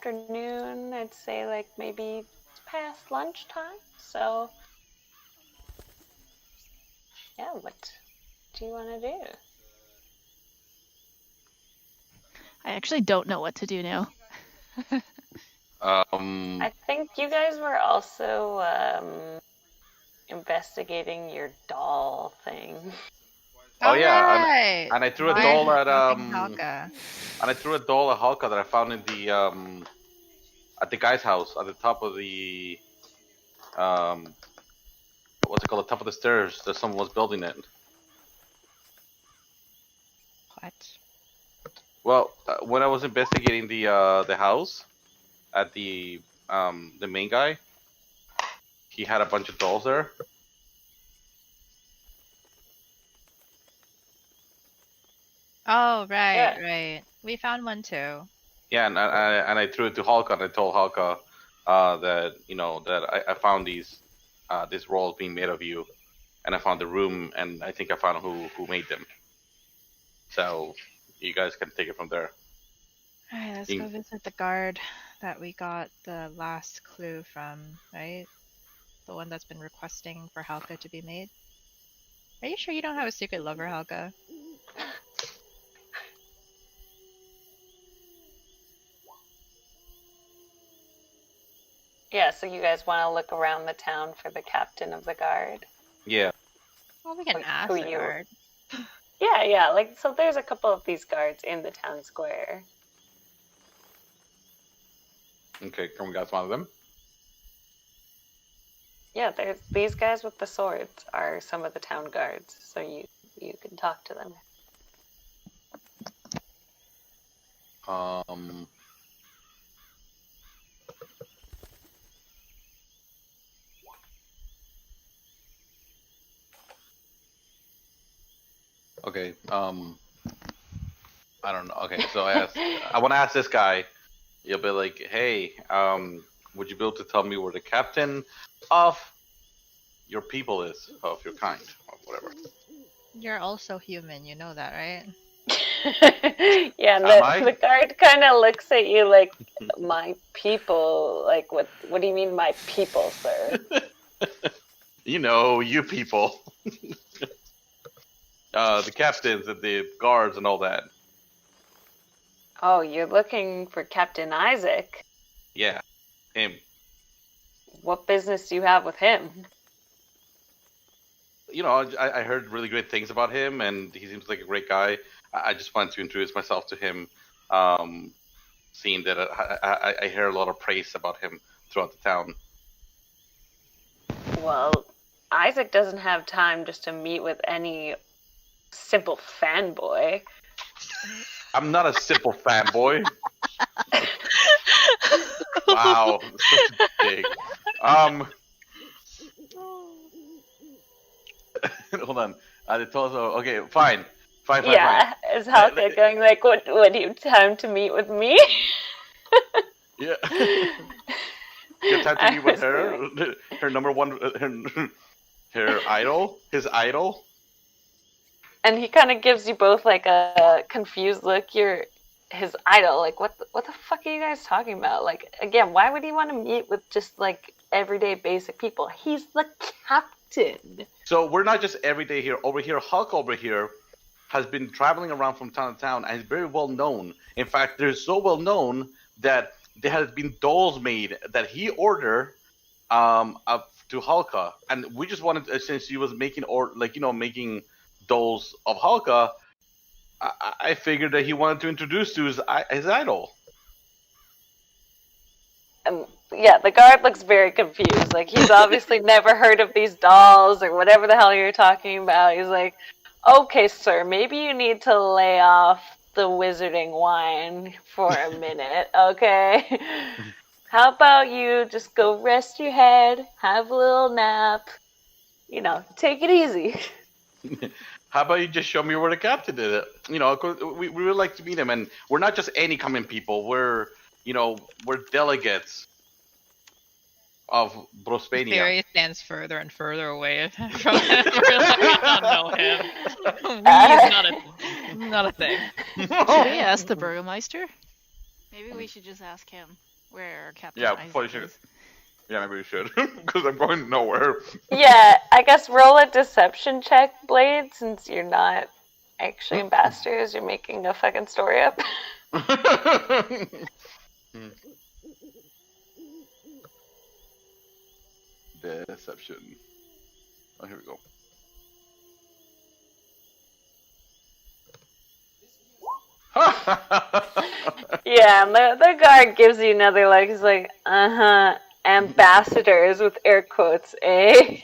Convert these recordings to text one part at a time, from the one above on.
afternoon. I'd say like maybe past lunchtime. So, yeah, what do you want to do? I actually don't know what to do now. I think you guys were also investigating your doll thing. Oh yeah, right. and I threw a Why doll are at talking Halca? and I threw a doll at Halca that I found in the at the guy's house at the top of the what's it called, the top of the stairs that someone was building it. What? Well, when I was investigating the house at the main guy, he had a bunch of dolls there. Oh, right, Yeah. right. We found one too. Yeah, and I threw it to Halka, and I told Halka that that I found these these rolls being made of you, and I found the room, and I think I found who made them. So you guys can take it from there. All right, let's go visit the guard that we got the last clue from, right? The one that's been requesting for Halca to be made. Are you sure you don't have a secret lover, Halca? Yeah, so you guys want to look around the town for the captain of the guard? Yeah. Well, we can Like, ask who the you- guard. Yeah, like, so there's a couple of these guards in the town square. Okay, can we guys one of them? Yeah, there's these guys with the swords are some of the town guards, so you can talk to them. Okay. I don't know. Okay, so I want to ask this guy. You'll be like, hey, would you be able to tell me where the captain of your people is, of your kind, or whatever? You're also human, you know that, right? Yeah, and the guard kind of looks at you like, my people, like, what do you mean my people, sir? You know, you people. The captains and the guards and all that. Oh, you're looking for Captain Isaac? Yeah, him. What business do you have with him? You know, I heard really great things about him, and he seems like a great guy. I just wanted to introduce myself to him, seeing that I hear a lot of praise about him throughout the town. Well, Isaac doesn't have time just to meet with any simple fanboy. I'm not a simple fanboy. Wow, such a dig. Hold on. They told us, okay, fine. Yeah, is Halca going like, what do you time to meet with me? Yeah. You have time to meet with her? Her number one, her idol? His idol? And he kind of gives you both like a confused look. You're his idol. Like, what the fuck are you guys talking about? Like, again, why would he want to meet with just like everyday basic people? He's the captain. So we're not just everyday here. Over here, Hulk over here has been traveling around from town to town and is very well known. In fact, they're so well known that there has been dolls made that he ordered to Halca, and we just wanted, since he was making making dolls of Halca, I figured that he wanted to introduce to his idol. Yeah, the guard looks very confused. Like, he's obviously never heard of these dolls or whatever the hell you're talking about. He's like, okay, sir, maybe you need to lay off the wizarding wine for a minute, okay? How about you just go rest your head, have a little nap, take it easy. How about you just show me where the captain is? We would like to meet him, and we're not just any common people. We're delegates of Brospania. Barry stands further and further away from him. We don't know him. He's not a thing. Should we ask the Burgomeister? Maybe we should just ask him. where Captain Yeah, Isaac probably should. is. Yeah, maybe we should, because I'm going nowhere. Yeah, I guess roll a deception check, Blade, since you're not actually ambassadors. You're making a fucking story up. Deception. Oh, here we go. Yeah, and the guard gives you another look. He's like, ambassadors with air quotes, eh?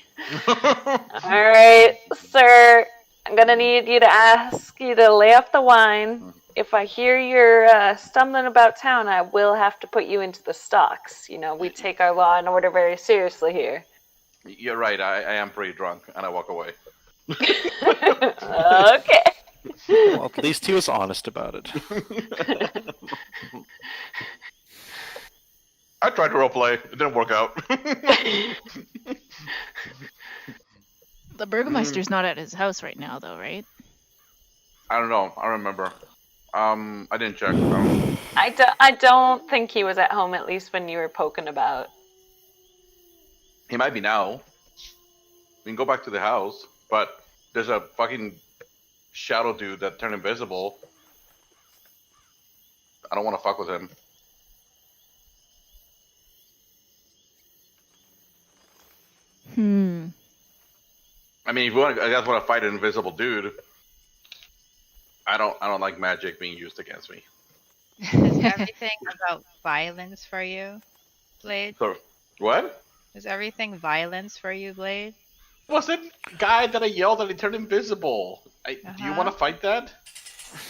Alright, sir, I'm gonna need you to ask you to lay off the wine. If I hear you're stumbling about town, I will have to put you into the stocks. You know, we take our law and order very seriously here. You're right, I am pretty drunk, and I walk away. Okay. Well, at least he was honest about it. I tried to roleplay, it didn't work out. The Burgomaster's not at his house right now, though, right? I don't know, I remember. I didn't check. I don't think he was at home, at least when you were poking about. He might be now. We can go back to the house, but there's a fucking shadow dude that turned invisible. I don't want to fuck with him. I mean, if you want, I guess want to fight an invisible dude. I don't like magic being used against me. Is everything about violence for you, Blade? So, what? Is everything violence for you, Blade? Was it guy that I yelled that he turned invisible? Do you want to fight that?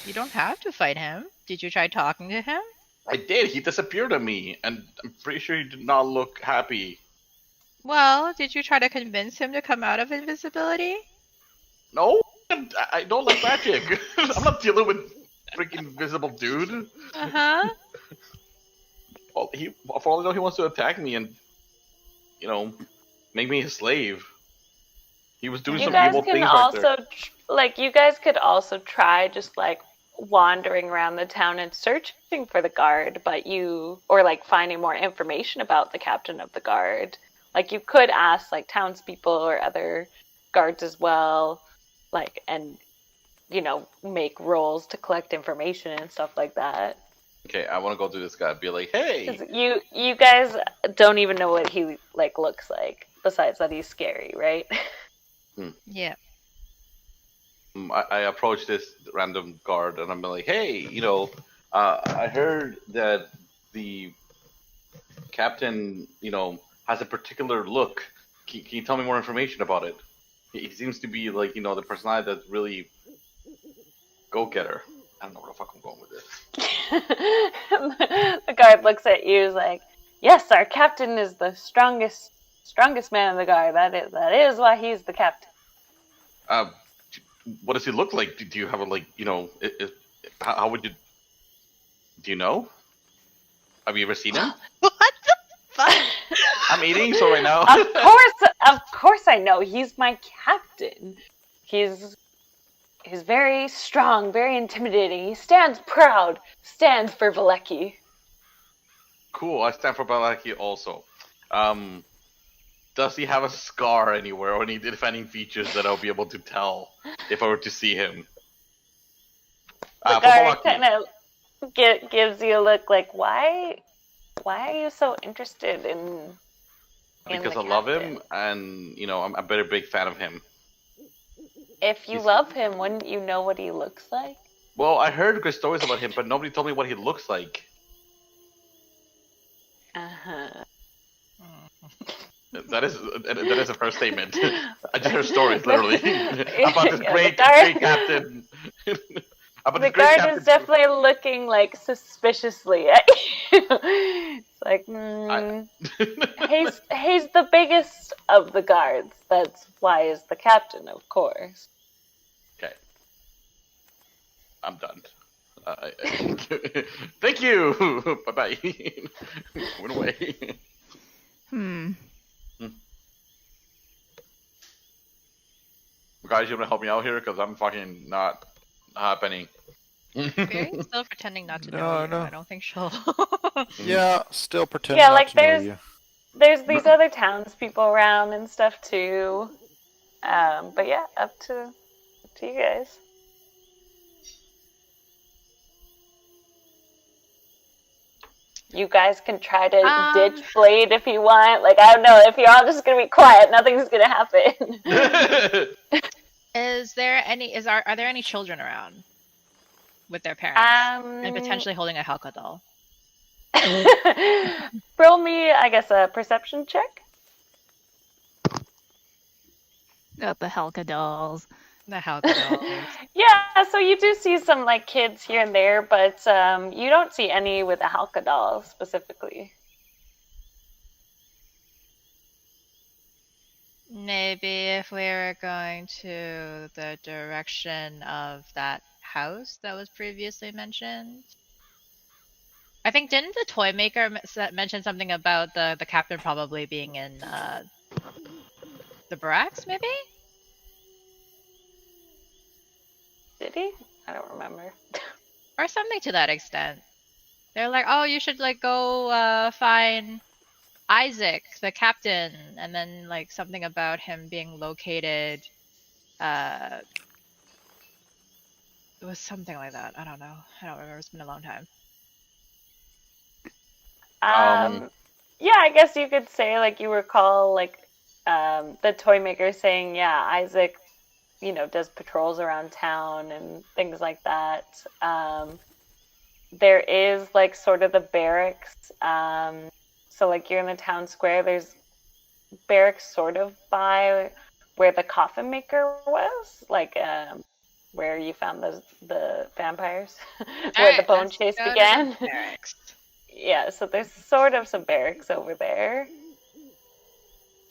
You don't have to fight him. Did you try talking to him? I did. He disappeared on me, and I'm pretty sure he did not look happy. Well, did you try to convince him to come out of invisibility? No, I don't like magic. I'm not dealing with freaking invisible dude. Uh-huh. Well, for all I know, he wants to attack me and, make me his slave. He was doing You some guys evil can things also, right there. you guys could also try just like wandering around the town and searching for the guard, or finding more information about the captain of the guard. Like you could ask like townspeople or other guards as well, and make rolls to collect information and stuff like that. Okay, I want to go to this guy and be like, hey! 'Cause you guys don't even know what he looks like, besides that he's scary, right? Yeah. I approach this random guard and I'm like, hey, I heard that the captain, has a particular look. Can you tell me more information about it? He seems to be the personality that's really go-getter. I don't know where the fuck I'm going with this. The guard looks at you, is like, yes, our captain is the strongest man in the guard. That is why he's the captain. What does he look like? Do you have how would you? Do you know? Have you ever seen him? What the fuck? I'm eating, so right now. Of course I know. He's my captain. He's very strong, very intimidating. He stands proud, stands for Valeki. Cool, I stand for Valeki also. Does he have a scar anywhere or any defining features that I'll be able to tell if I were to see him? The guard kind of gives you a look like, why are you so interested in because the I love captain? him, and I'm a very big fan of him. If you love him, wouldn't you know what he looks like? Well, I heard good stories about him, but nobody told me what he looks like. Uh-huh. That is a first statement. I just heard stories, literally, about this great captain. The guard is definitely looking suspiciously at you. It's like, he's the biggest of the guards. That's why he's the captain, of course. Okay, I'm done. Thank you. Bye bye. Went away. Guys, you wanna help me out here? Because I'm fucking not happening. Barry's still pretending not to know No, you. no. I don't think she'll. Yeah, still pretend Yeah, not like to know you. there's these other townspeople around and stuff too. But yeah, up to you guys. You guys can try to ditch Blade if you want. Like, I don't know, if you're all just gonna be quiet, nothing's gonna happen. Are there any children around with their parents and potentially holding a Halca doll? Roll me, I guess, a perception check. Got the Halca dolls. The Halca dolls. Yeah, so you do see some like kids here and there, but you don't see any with a Halca doll specifically. Maybe if we were going to the direction of that house that was previously mentioned. I think, didn't the toy maker mention something about the captain probably being in the barracks, maybe? Did he? I don't remember. Or something to that extent. They're like, oh, you should like go find Isaac, the captain, and then like something about him being located. It was something like that. I don't know. I don't remember. It's been a long time. Yeah, I guess you could say like you recall like the toy maker saying, yeah, Isaac, does patrols around town and things like that. There is like sort of the barracks. So like you're in the town square. There's barracks sort of by where the coffin maker was, like where you found the vampires, where the bone chase began. Yeah, so there's sort of some barracks over there.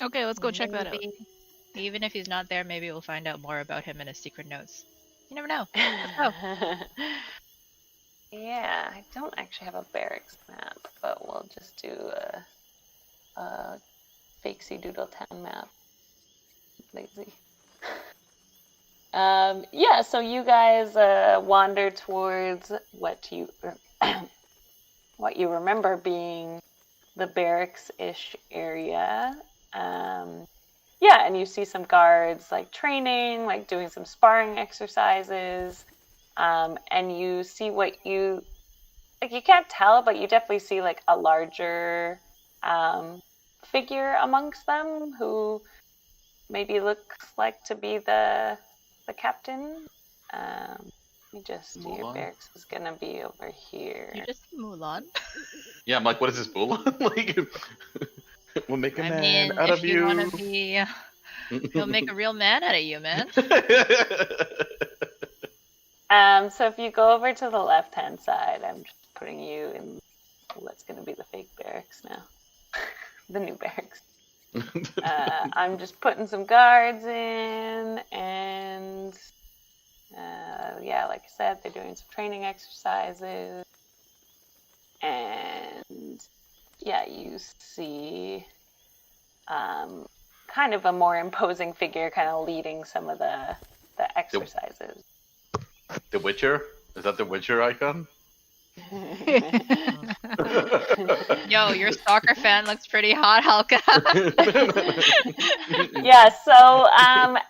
Okay, let's go check that out. Even if he's not there, maybe we'll find out more about him in his secret notes. You never know. Let's go. Yeah, I don't actually have a barracks map, but we'll just do a fakesy doodle town map. Lazy. Yeah, so you guys wander towards what you remember being the barracks-ish area. Yeah, and you see some guards like training, like doing some sparring exercises. And you see what you can't tell, but you definitely see like a larger figure amongst them who maybe looks like to be the captain. Your barracks is gonna be over here. You just see Mulan? Yeah, I'm like, what is this, Mulan? Like, we'll make a man out of you. You wanna be, he'll make a real man out of you, man. So if you go over to the left-hand side, I'm just putting you in what's going to be the fake barracks now. The new barracks. I'm just putting some guards in, and yeah, like I said, they're doing some training exercises. And yeah, you see kind of a more imposing figure kind of leading some of the exercises. The Witcher? Is that the Witcher icon? Yo, your soccer fan looks pretty hot, Halca. Yeah, so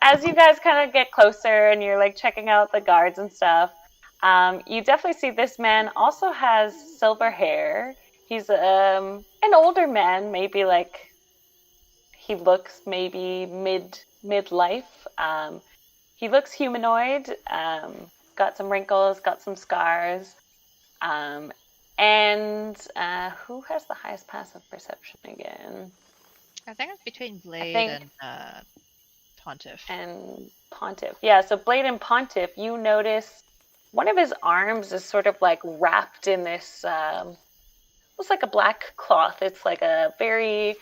as you guys kind of get closer and you're like checking out the guards and stuff, you definitely see this man also has silver hair. He's an older man, maybe like he looks maybe midlife. He looks humanoid. Got some wrinkles, got some scars. And who has the highest passive perception again? I think it's between Blade and Pontiff. And Pontiff. Yeah, so Blade and Pontiff, you notice one of his arms is sort of like wrapped in this, looks like a black cloth. It's like a very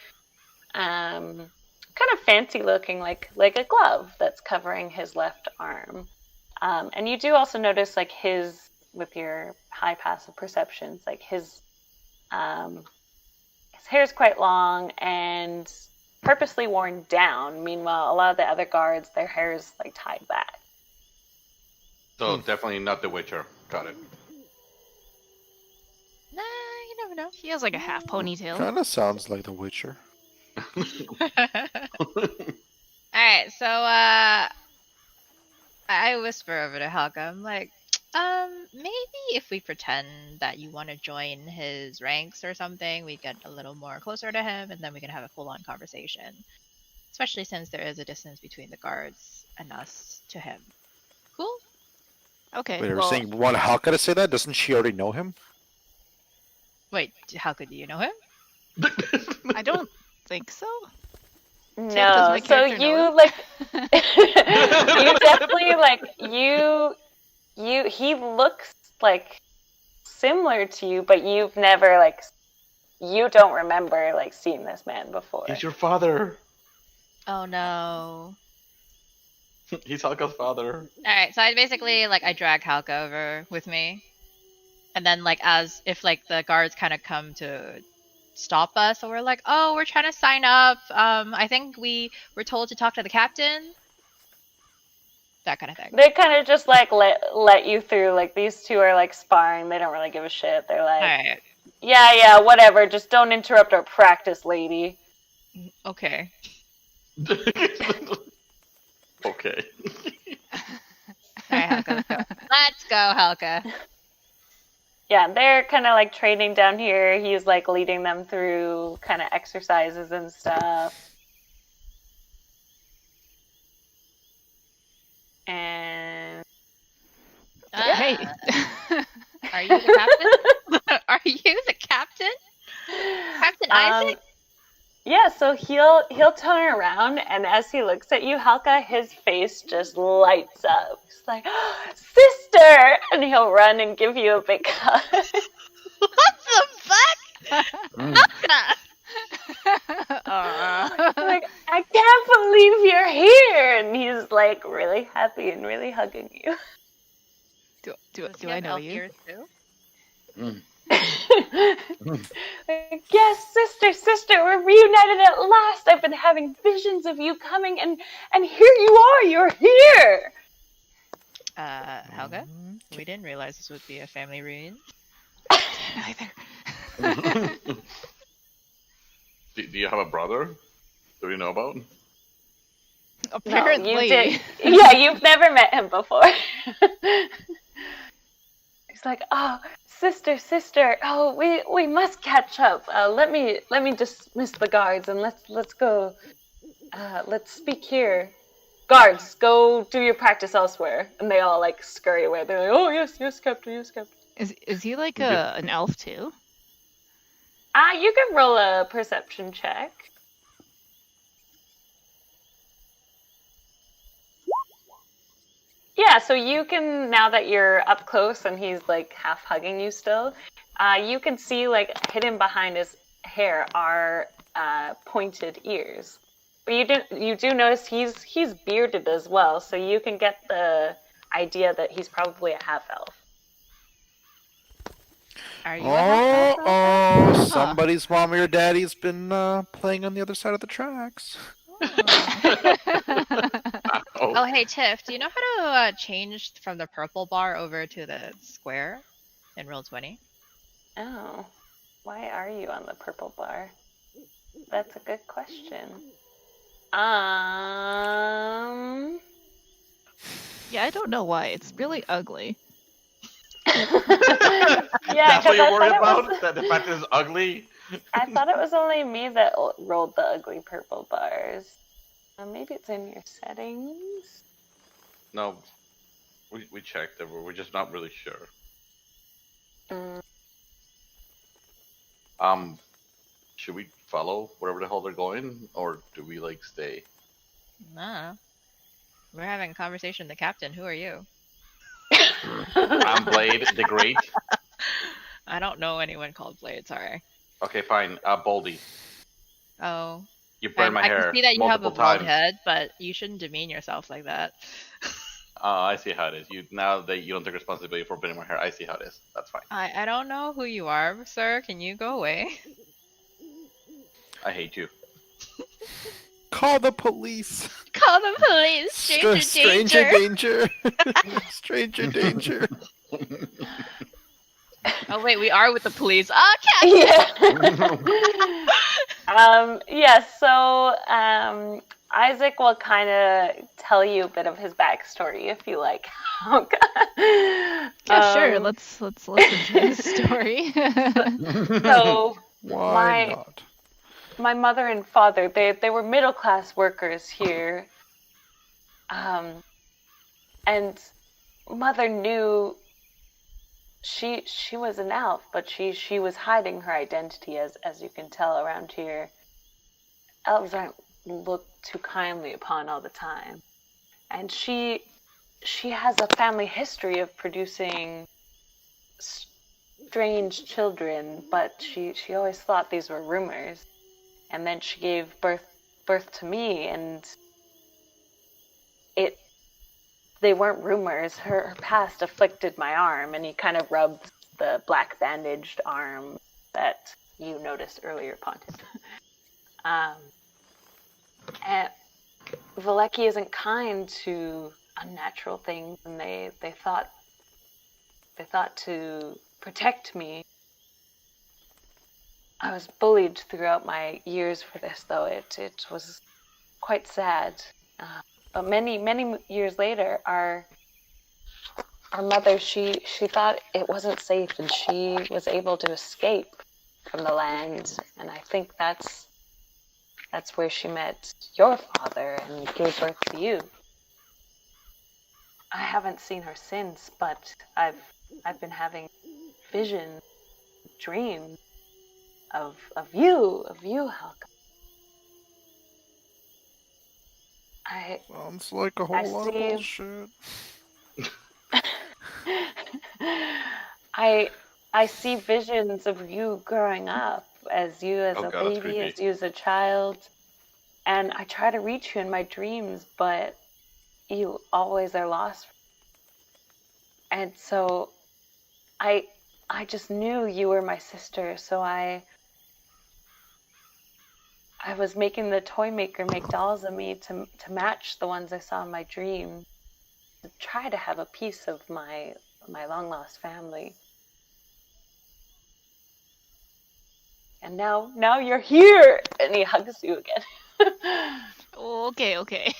kind of fancy looking, like a glove that's covering his left arm. And you do also notice, like, with your high passive perceptions, like his hair is quite long and purposely worn down. Meanwhile, a lot of the other guards, their hair is like tied back. So definitely not the Witcher. Got it. Nah, you never know. He has like a half ponytail. Kind of sounds like The Witcher. Alright, so I whisper over to Halca. I'm like, maybe if we pretend that you want to join his ranks or something, we get a little more closer to him, and then we can have a full-on conversation. Especially since there is a distance between the guards and us to him. Cool? Okay. Wait, you're well, saying you want Halca to say that? Doesn't she already know him? Wait, Halca, do you know him? I don't think so. does No, my so character know you him? like you definitely like he looks like similar to you, but you've never like you don't remember like seeing this man before. He's your father. Oh no. He's Halka's father. Alright, so I basically like I drag Halca over with me. And then like as if like the guards kind of come to stop us, so we're like, oh, we're trying to sign up. I think we were told to talk to the captain. That kind of thing. They kind of just like let you through. Like these two are like sparring. They don't really give a shit. They're like, Alright. yeah, whatever. Just don't interrupt our practice, lady. Okay. Okay. Alright, Halca, let's go. Let's go, Halca. Yeah, they're kind of like training down here. He's like leading them through kind of exercises and stuff. And Hey. Are you the captain? Are you the captain? Captain Isaac? yeah, so he'll turn around, and as he looks at you, Halca, his face just lights up. He's like, oh, sister! And he'll run and give you a big hug. What the fuck? Halca! Like, I can't believe you're here! And he's like really happy and really hugging you. Do I know you? Like, yes, sister, we're reunited at last. I've been having visions of you coming, and here you are. You're here. Halca? We didn't realize this would be a family reunion. Neither. Do you have a brother? Do we know about? Apparently. No, you did. Yeah, you've never met him before. He's like, oh, sister, oh, we must catch up. Let me dismiss the guards and let's go. Let's speak here. Guards, go do your practice elsewhere. And they all like scurry away. They're like, oh yes, captain. Is he like an elf too? You can roll a perception check. Yeah, so you can, now that you're up close and he's like half hugging you still, you can see like hidden behind his hair are pointed ears. But you do notice he's bearded as well, so you can get the idea that he's probably a half elf. Are you a half elf? Oh, somebody's mommy or daddy's been playing on the other side of the tracks. Oh, hey, Tiff, do you know how to change from the purple bar over to the square in Roll20? Oh, why are you on the purple bar? That's a good question. Yeah, I don't know why. It's really ugly. Yeah, That's what you're worried I thought about? That the fact that it's ugly? I thought it was only me that rolled the ugly purple bars. Maybe it's in your settings. No, we checked it. We're just not really sure. Should we follow wherever the hell they're going, or do we like stay? Nah. We're having a conversation with the captain. Who are you? I'm Blade the Great. I don't know anyone called Blade, sorry. Okay, fine. Baldy. Oh. You burned my I hair can see that you have a multiple bald times. head, but you shouldn't demean yourself like that. I see how it is. Now that you don't take responsibility for burning my hair, I see how it is. That's fine. I don't know who you are, sir. Can you go away? I hate you. Call the police. Call the police! Stranger Stranger danger! danger. Stranger danger. Oh wait, we are with the police. Oh, cat. Yeah. So Isaac will kind of tell you a bit of his backstory if you like. Yeah, sure. Let's listen to his story. So Why not? my mother and father, they were middle class workers here. And mother knew she was an elf, but she was hiding her identity, as you can tell around here. Elves aren't looked too kindly upon all the time. And she has a family history of producing strange children, but she always thought these were rumors. And then she gave birth to me, and they weren't rumors. Her past afflicted my arm, and he kind of rubbed the black bandaged arm that you noticed earlier, Pontus. And Valeki isn't kind to unnatural things, and they thought to protect me. I was bullied throughout my years for this, though. It was quite sad. But many years later, our mother, she thought it wasn't safe, and she was able to escape from the land. And I think that's where she met your father and gave birth to you. I haven't seen her since, but I've been having visions, dreams of you, Halca. Sounds like a whole lot of bullshit. I see visions of you growing up as you as a baby, as you as a child, and I try to reach you in my dreams, but you always are lost. And so I just knew you were my sister, so I was making the toy maker make dolls of me to match the ones I saw in my dream, to try to have a piece of my long lost family. And now you're here, and he hugs you again. Okay.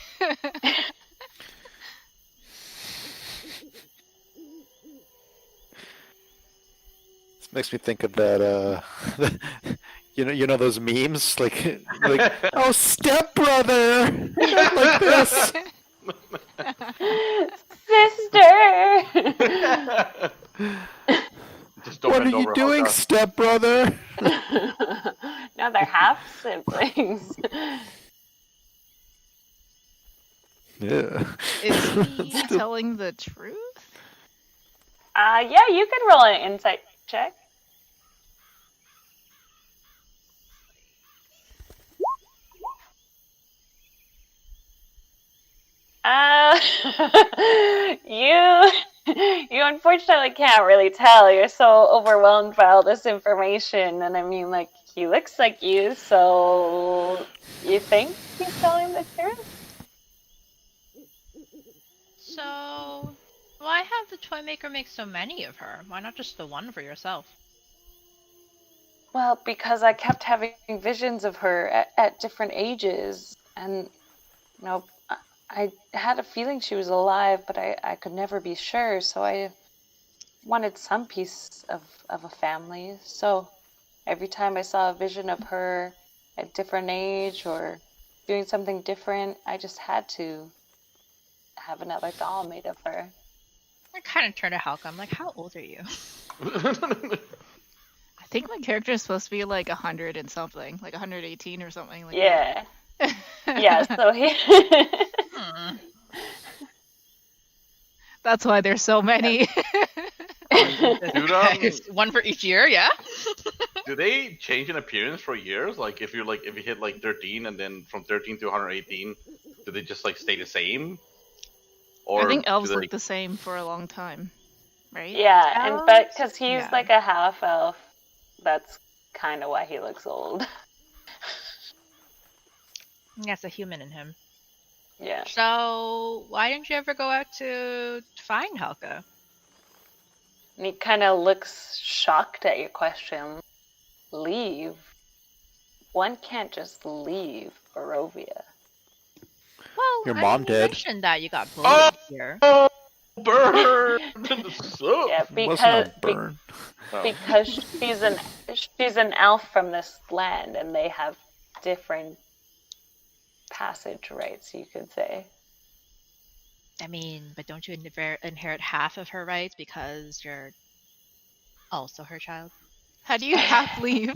This makes me think of that. You know those memes, like oh, stepbrother, like this. Sister. What are you doing, stepbrother? Now they're half siblings. Yeah. Is he telling the truth? Yeah, you can roll an insight check. You unfortunately can't really tell. You're so overwhelmed by all this information, and I mean, like, he looks like you, so you think he's telling the truth? So, why have the toy maker make so many of her? Why not just the one for yourself? Well, because I kept having visions of her at different ages, and I had a feeling she was alive, but I could never be sure, so I wanted some piece of a family. So every time I saw a vision of her at a different age or doing something different, I just had to have another doll made of her. I kind of turned to Halca. I'm like, how old are you? I think my character is supposed to be like 100 and something, like 118 or something like yeah. that. Yeah, so he... That's why there's so many. One for each year, yeah? Do they change in appearance for years? Like if you hit like 13 and then from 13 to 118, do they just like stay the same? Or I think elves look the same for a long time, right? Yeah, but because he's like a half elf, that's kind of why he looks old. That's a human in him. Yeah. So, why didn't you ever go out to find Halca? And he kind of looks shocked at your question. Leave? One can't just leave Barovia. Well, Your I mom mean, did. You mentioned that you got bullied here. Burn! Yeah, Wasn't a burn. because she's an elf from this land, and they have different passage rights, you could say. I mean, but don't you inherit half of her rights because you're also her child? How do you half leave?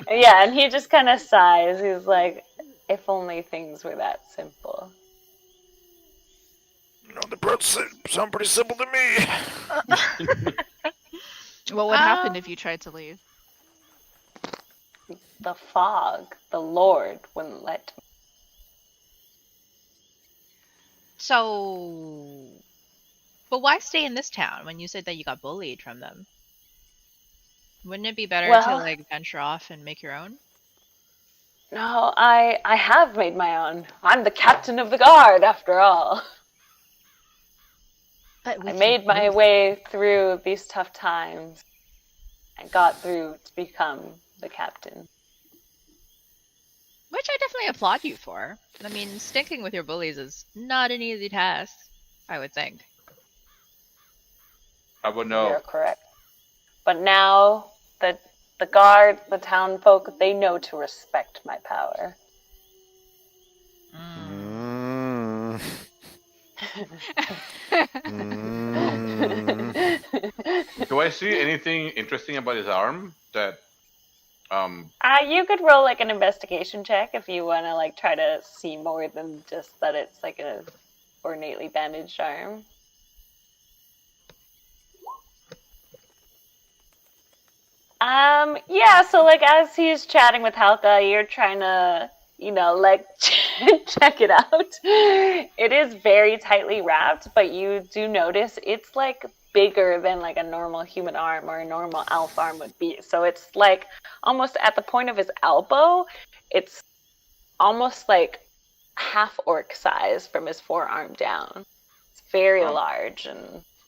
Yeah, and he just kind of sighs. He's like, if only things were that simple. The birds sound pretty simple to me. What would happen if you tried to leave? The fog, the Lord wouldn't let me. So, but why stay in this town when you said that you got bullied from them? Wouldn't it be better to Well- like venture off and make your own? No, I have made my own. I'm the captain of the guard, after all. But I made my way through these tough times and got through to become the captain. Which I definitely applaud you for. I mean, sticking with your bullies is not an easy task, I would think. I would know. You're correct. But now that the guard, the town folk, they know to respect my power. Mm. Do I see anything interesting about his arm that You could roll like an investigation check if you want to like try to see more than just that it's like a ornately bandaged arm. Yeah, so like as he's chatting with Halca, you're trying to, like check it out. It is very tightly wrapped, but you do notice it's like bigger than like a normal human arm or a normal elf arm would be. So it's like almost at the point of his elbow, it's almost like half orc size from his forearm down. It's very large,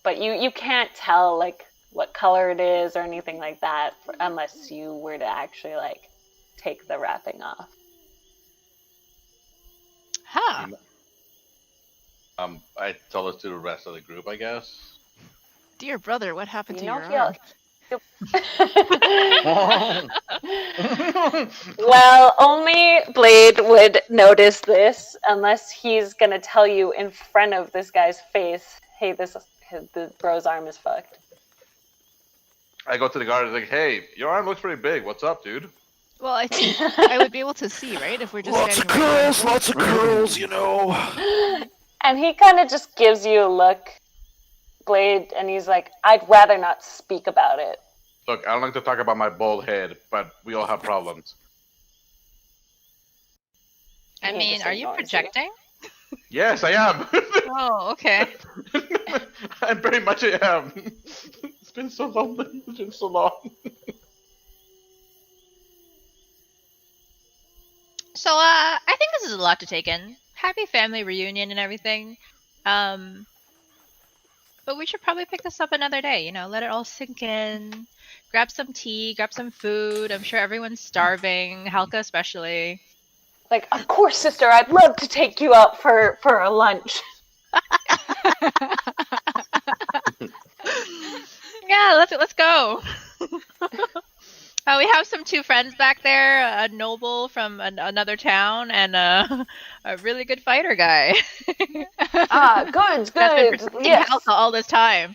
but you can't tell like what color it is or anything like that unless you were to actually like take the wrapping off. Huh. I tell this to the rest of the group, I guess. Dear brother, what happened to your he'll- arm? Well, only Blade would notice this unless he's gonna tell you in front of this guy's face, hey, the bro's arm is fucked. I go to the guard and like, hey, your arm looks pretty big. What's up, dude? Well, I think I would be able to see, right? If we're just Lots of standing right curls, lots of curls, And he kind of just gives you a look, Blade, and he's like, I'd rather not speak about it. Look, I don't like to talk about my bald head, but we all have problems. I He mean, just are you ignores you. projecting? Yes, I am. Oh, okay. I very much am. It's been so long. It's been so long. So, I think this is a lot to take in. Happy family reunion and everything. But we should probably pick this up another day, let it all sink in. Grab some tea, grab some food. I'm sure everyone's starving, Halca especially. Like, of course, sister, I'd love to take you out for a lunch. Yeah, let's go. We have some two friends back there, a noble from another town and a really good fighter guy. Good. That's been protecting Yes. Halca all this time.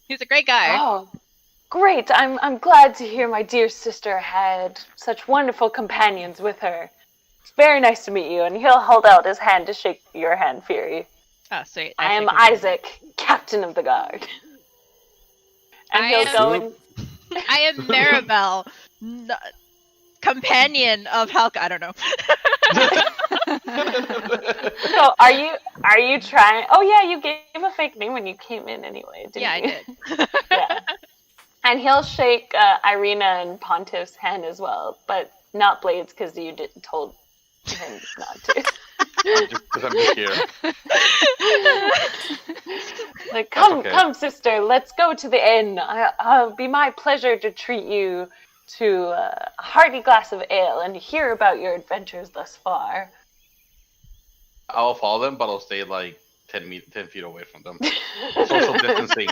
He's a great guy. Oh, great. I'm glad to hear my dear sister had such wonderful companions with her. It's very nice to meet you. And he'll hold out his hand to shake your hand, Fury. Oh, sweet. I am shake his hand. Isaac, captain of the guard. And I he'll am- go and... I am Maribel, companion of Halca. I don't know. So are you trying... Oh, yeah, you gave a fake name when you came in anyway, didn't Yeah, I you? did. Yeah. And he'll shake Irina and Pontiff's hand as well, but not Blade's because you told him not to. I'm just here. Like, come, okay. come, sister, let's go to the inn. It'll be my pleasure to treat you to a hearty glass of ale and hear about your adventures thus far. I'll follow them, but I'll stay like 10 feet away from them. Social distancing.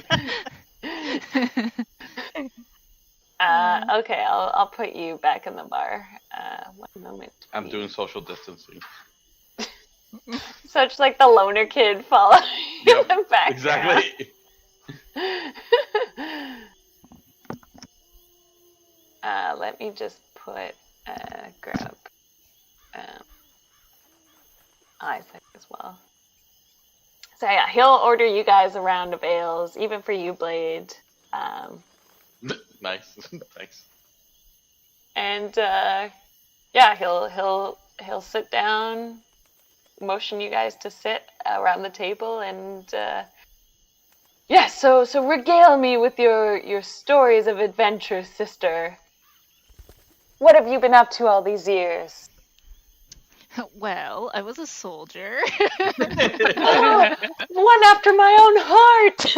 Okay, I'll put you back in the bar. 1 moment. I'm doing social distancing. Such like the loner kid following Yep, in the background. exactly. Let me just put grab Isaac as well. So yeah, he'll order you guys a round of ales, even for you, Blade. Nice, thanks. And yeah, he'll sit down, motion you guys to sit around the table, and yeah. So regale me with your stories of adventure, sister. What have you been up to all these years? Well, I was a soldier. Oh, one after my own heart.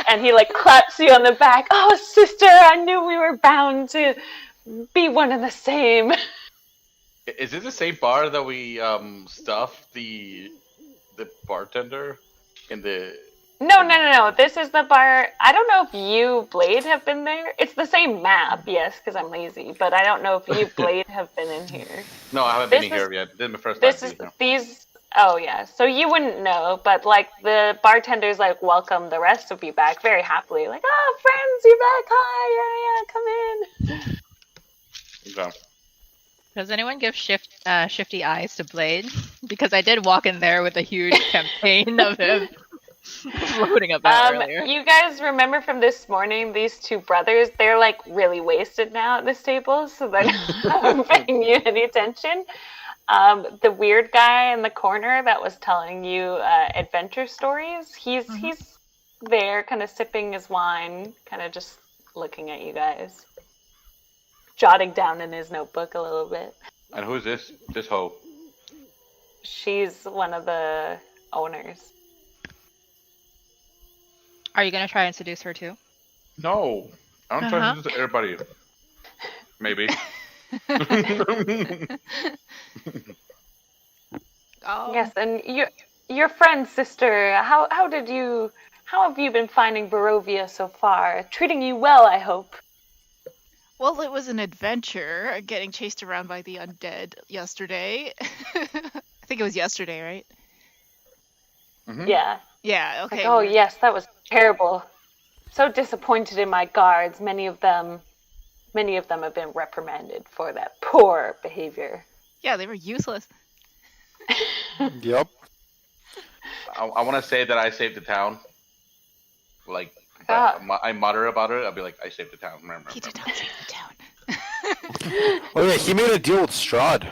And he like claps you on the back. Oh, sister, I knew we were bound to be one and the same. Is it the same bar that we stuffed the bartender in the? No. This is the bar. I don't know if you, Blade, have been there. It's the same map, yes, because I'm lazy. But I don't know if you, Blade, have been in here. No, I haven't been in here yet. This is my first time. These. Oh yeah, so you wouldn't know, but like the bartenders like welcome the rest of you back very happily. Like, oh, friends, you're back. Hi, yeah, come in. Okay. Does anyone give shifty eyes to Blade? Because I did walk in there with a huge campaign of him floating about earlier. You guys remember from this morning, these two brothers, they're like really wasted now at this table, so they're not paying you any attention. The weird guy in the corner that was telling you adventure stories, he's there kind of sipping his wine, kind of just looking at you guys. Jotting down in his notebook a little bit. And who's this? This hoe? She's one of the owners. Are you gonna try and seduce her too? No, I don't try to do this to everybody. Maybe. Oh. Yes, and your friend, sister. How have you been finding Barovia so far? Treating you well, I hope. Well, it was an adventure, getting chased around by the undead yesterday. I think it was yesterday, right? Mm-hmm. Yeah. Yeah, okay. Like, oh, yes, that was terrible. So disappointed in my guards. Many of them have been reprimanded for that poor behavior. Yeah, they were useless. Yep. I want to say that I saved the town. Like, I mutter about it. I'll be like, I saved the town. He did not save the town. Oh yeah, he made a deal with Strahd.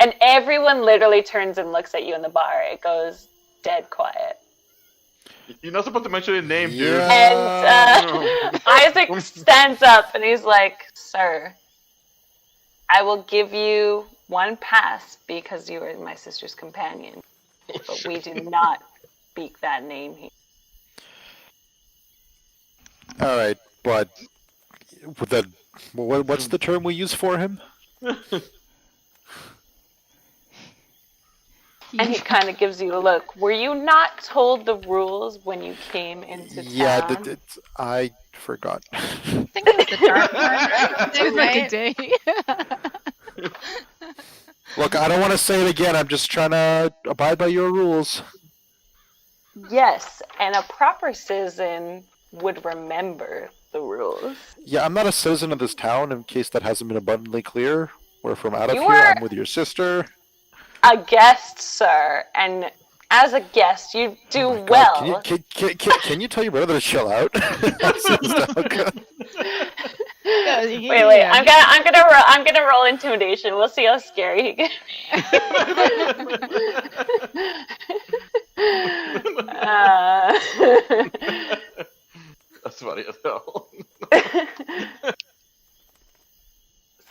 And everyone literally turns and looks at you in the bar. It goes dead quiet. You're not supposed to mention his name, dude. And Isaac stands up and he's like, "Sir, I will give you one pass because you are my sister's companion. But we do not speak that name here." All right, but what's the term we use for him? And he kind of gives you a look. Were you not told the rules when you came into town? Yeah, I forgot. I think it was the dark one, right? It was like a day. Look, I don't want to say it again. I'm just trying to abide by your rules. Yes, and a proper citizen would remember the rules. Yeah, I'm not a citizen of this town, in case that hasn't been abundantly clear. We're from out of You here. are- I'm with your sister. A guest, sir, and as a guest, you do Oh my God, well. Can you tell your brother to chill out? Wait. I'm gonna roll intimidation. We'll see how scary he gets. That's funny as hell.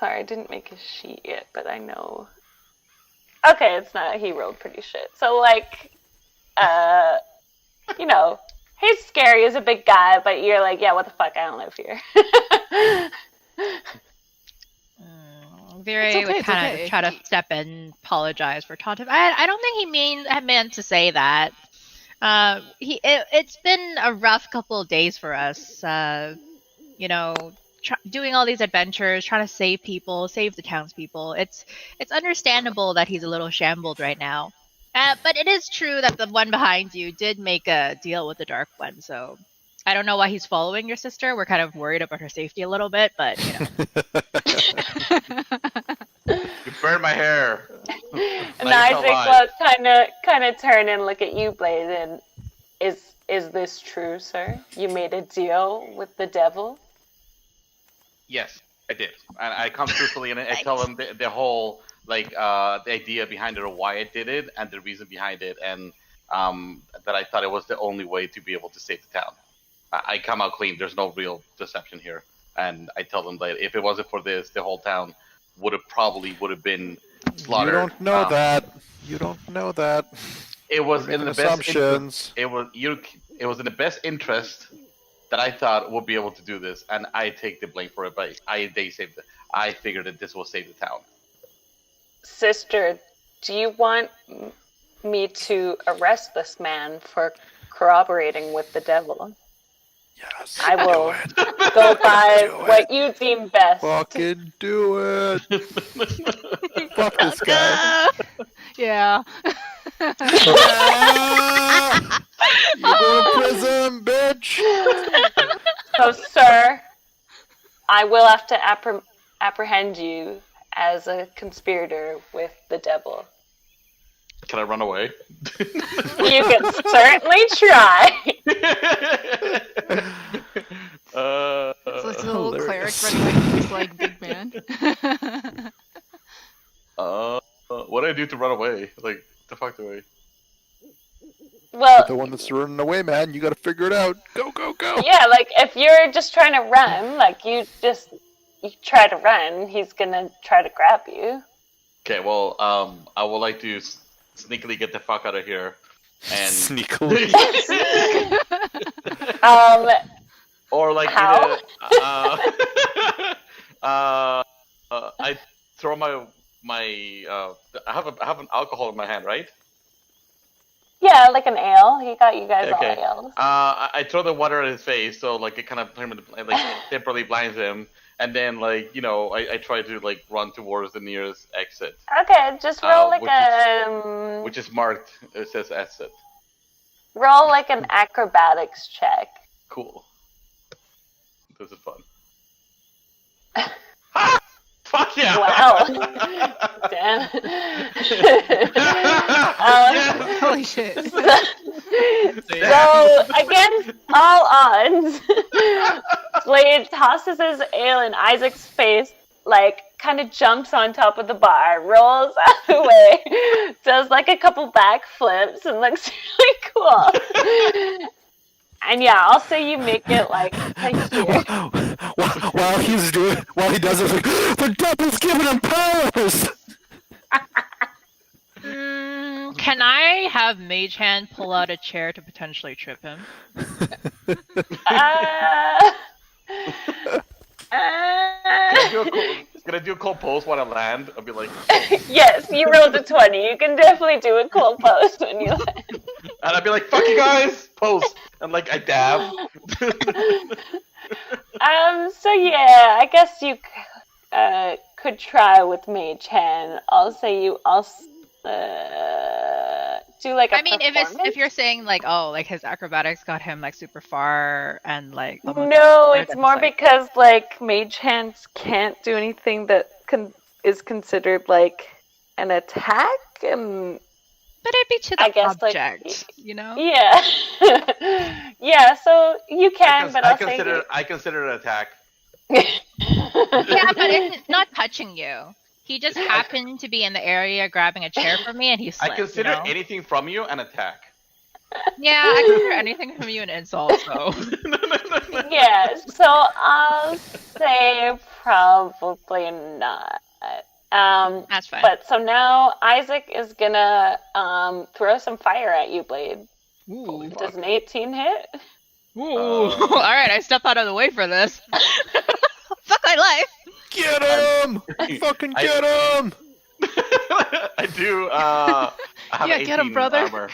Sorry, I didn't make a sheet yet, but I know. Okay, it's not. He rolled pretty shit. So like, you know, he's scary as a big guy, but you're like, yeah, what the fuck? I don't live here. Viray It's okay, would it's kind okay. of try to step in, apologize for taunting. I don't think he meant to say that. It's been a rough couple of days for us. You know, doing all these adventures, trying to save people, save the townspeople. It's understandable that he's a little shambled right now. But it is true that the one behind you did make a deal with the Dark One, so I don't know why he's following your sister. We're kind of worried about her safety a little bit, but you know. You burned my hair. And Like, it's Isaac alive. will kind of turn and look at you, Blade, and is this true, sir? You made a deal with the devil? Yes, I did, and I come truthfully and I tell them the whole the idea behind it, or why I did it, and the reason behind it, and that I thought it was the only way to be able to save the town. I come out clean. There's no real deception here, and I tell them that if it wasn't for this, the whole town would have been slaughtered. You don't know that. You don't know that. It was We're in the making best assumptions. interest. It was in the best interest that I thought would be able to do this, and I take the blame for it. But they saved it. I figured that this will save the town. Sister, do you want me to arrest this man for corroborating with the devil? Yes. I will Do it. go by Do what you deem best. Fucking do it. Fuck this guy. Yeah. Ah! You go to prison, bitch. So, sir, I will have to apprehend you as a conspirator with the devil. Can I run away? You can certainly try. It's like a little cleric hilarious. running like this like big man. What do I do to run away? Like, the fuck do I? Well, The one that's running away, man. You gotta figure it out. Go, go, go. yeah, like if you're just trying to run, like you try to run, he's gonna try to grab you. Okay, well, I would like to sneakily get the fuck out of here, and Sneakily. or like How? I throw my I have an alcohol in my hand, right? Yeah, like an ale. He got you guys Okay. all ales. I throw the water at his face, so like it kind of temporarily blinds him, and then I try to like run towards the nearest exit, Okay, just roll like which is marked. It says exit. roll like an acrobatics check. Cool. This is fun. Ah! Fuck yeah! Wow. Damn. Yes! Holy shit. So, against all odds, Blade tosses his ale in Isaac's face, like, kind of jumps on top of the bar, rolls out of the way, does like a couple backflips, and looks really cool. And yeah, I'll say you make it like a year. While he does it, like, the devil's giving him powers. Can I have Mage Hand pull out a chair to potentially trip him? Can I do a cool pose when I land? I'll be like, Yes, you rolled a 20. You can definitely do a cool pose when you land. and I'll be like, fuck you guys, pose, and like I dab. So yeah, I guess you could try with Mage Hand. I'll say you also do like a I mean, performance. if you're saying like, oh, like his acrobatics got him like super far and like almost No, like, it's more like, because like Mage Hands can't do anything that is considered like an attack, and but it'd be to the I guess, like, object, you know? yeah, yeah. So you can, but I I'll consider it an attack. say Yeah, but it's not touching you. He just happened to be in the area grabbing a chair from me, and he slipped. I consider you know? anything from you an attack. Yeah, I consider anything from you an insult. So yeah. So I'll say probably not. That's fine. But so now Isaac is gonna throw some fire at you, Blade. Ooh. Does an 18 hit? Ooh. All right, I step out of the way for this. Fuck my life. Get him! Fucking get him! I do. I have Yeah, 18 get him, brother. armor.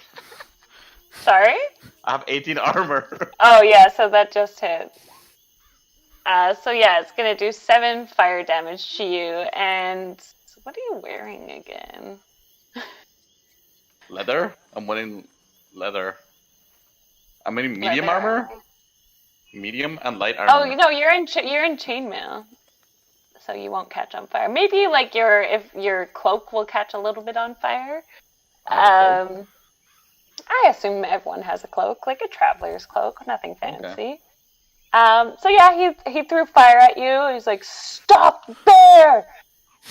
Sorry? I have 18 armor. Oh yeah, so that just hits. So yeah, it's gonna do 7 fire damage to you. And what are you wearing again? Leather? I'm wearing leather. I'm wearing medium Leather armor? Medium and light armor. Oh, you're in chainmail, so you won't catch on fire. Maybe like if your cloak will catch a little bit on fire. I assume everyone has a cloak, like a traveler's cloak, nothing fancy. Okay. So yeah, he threw fire at you. He's like, "Stop there!"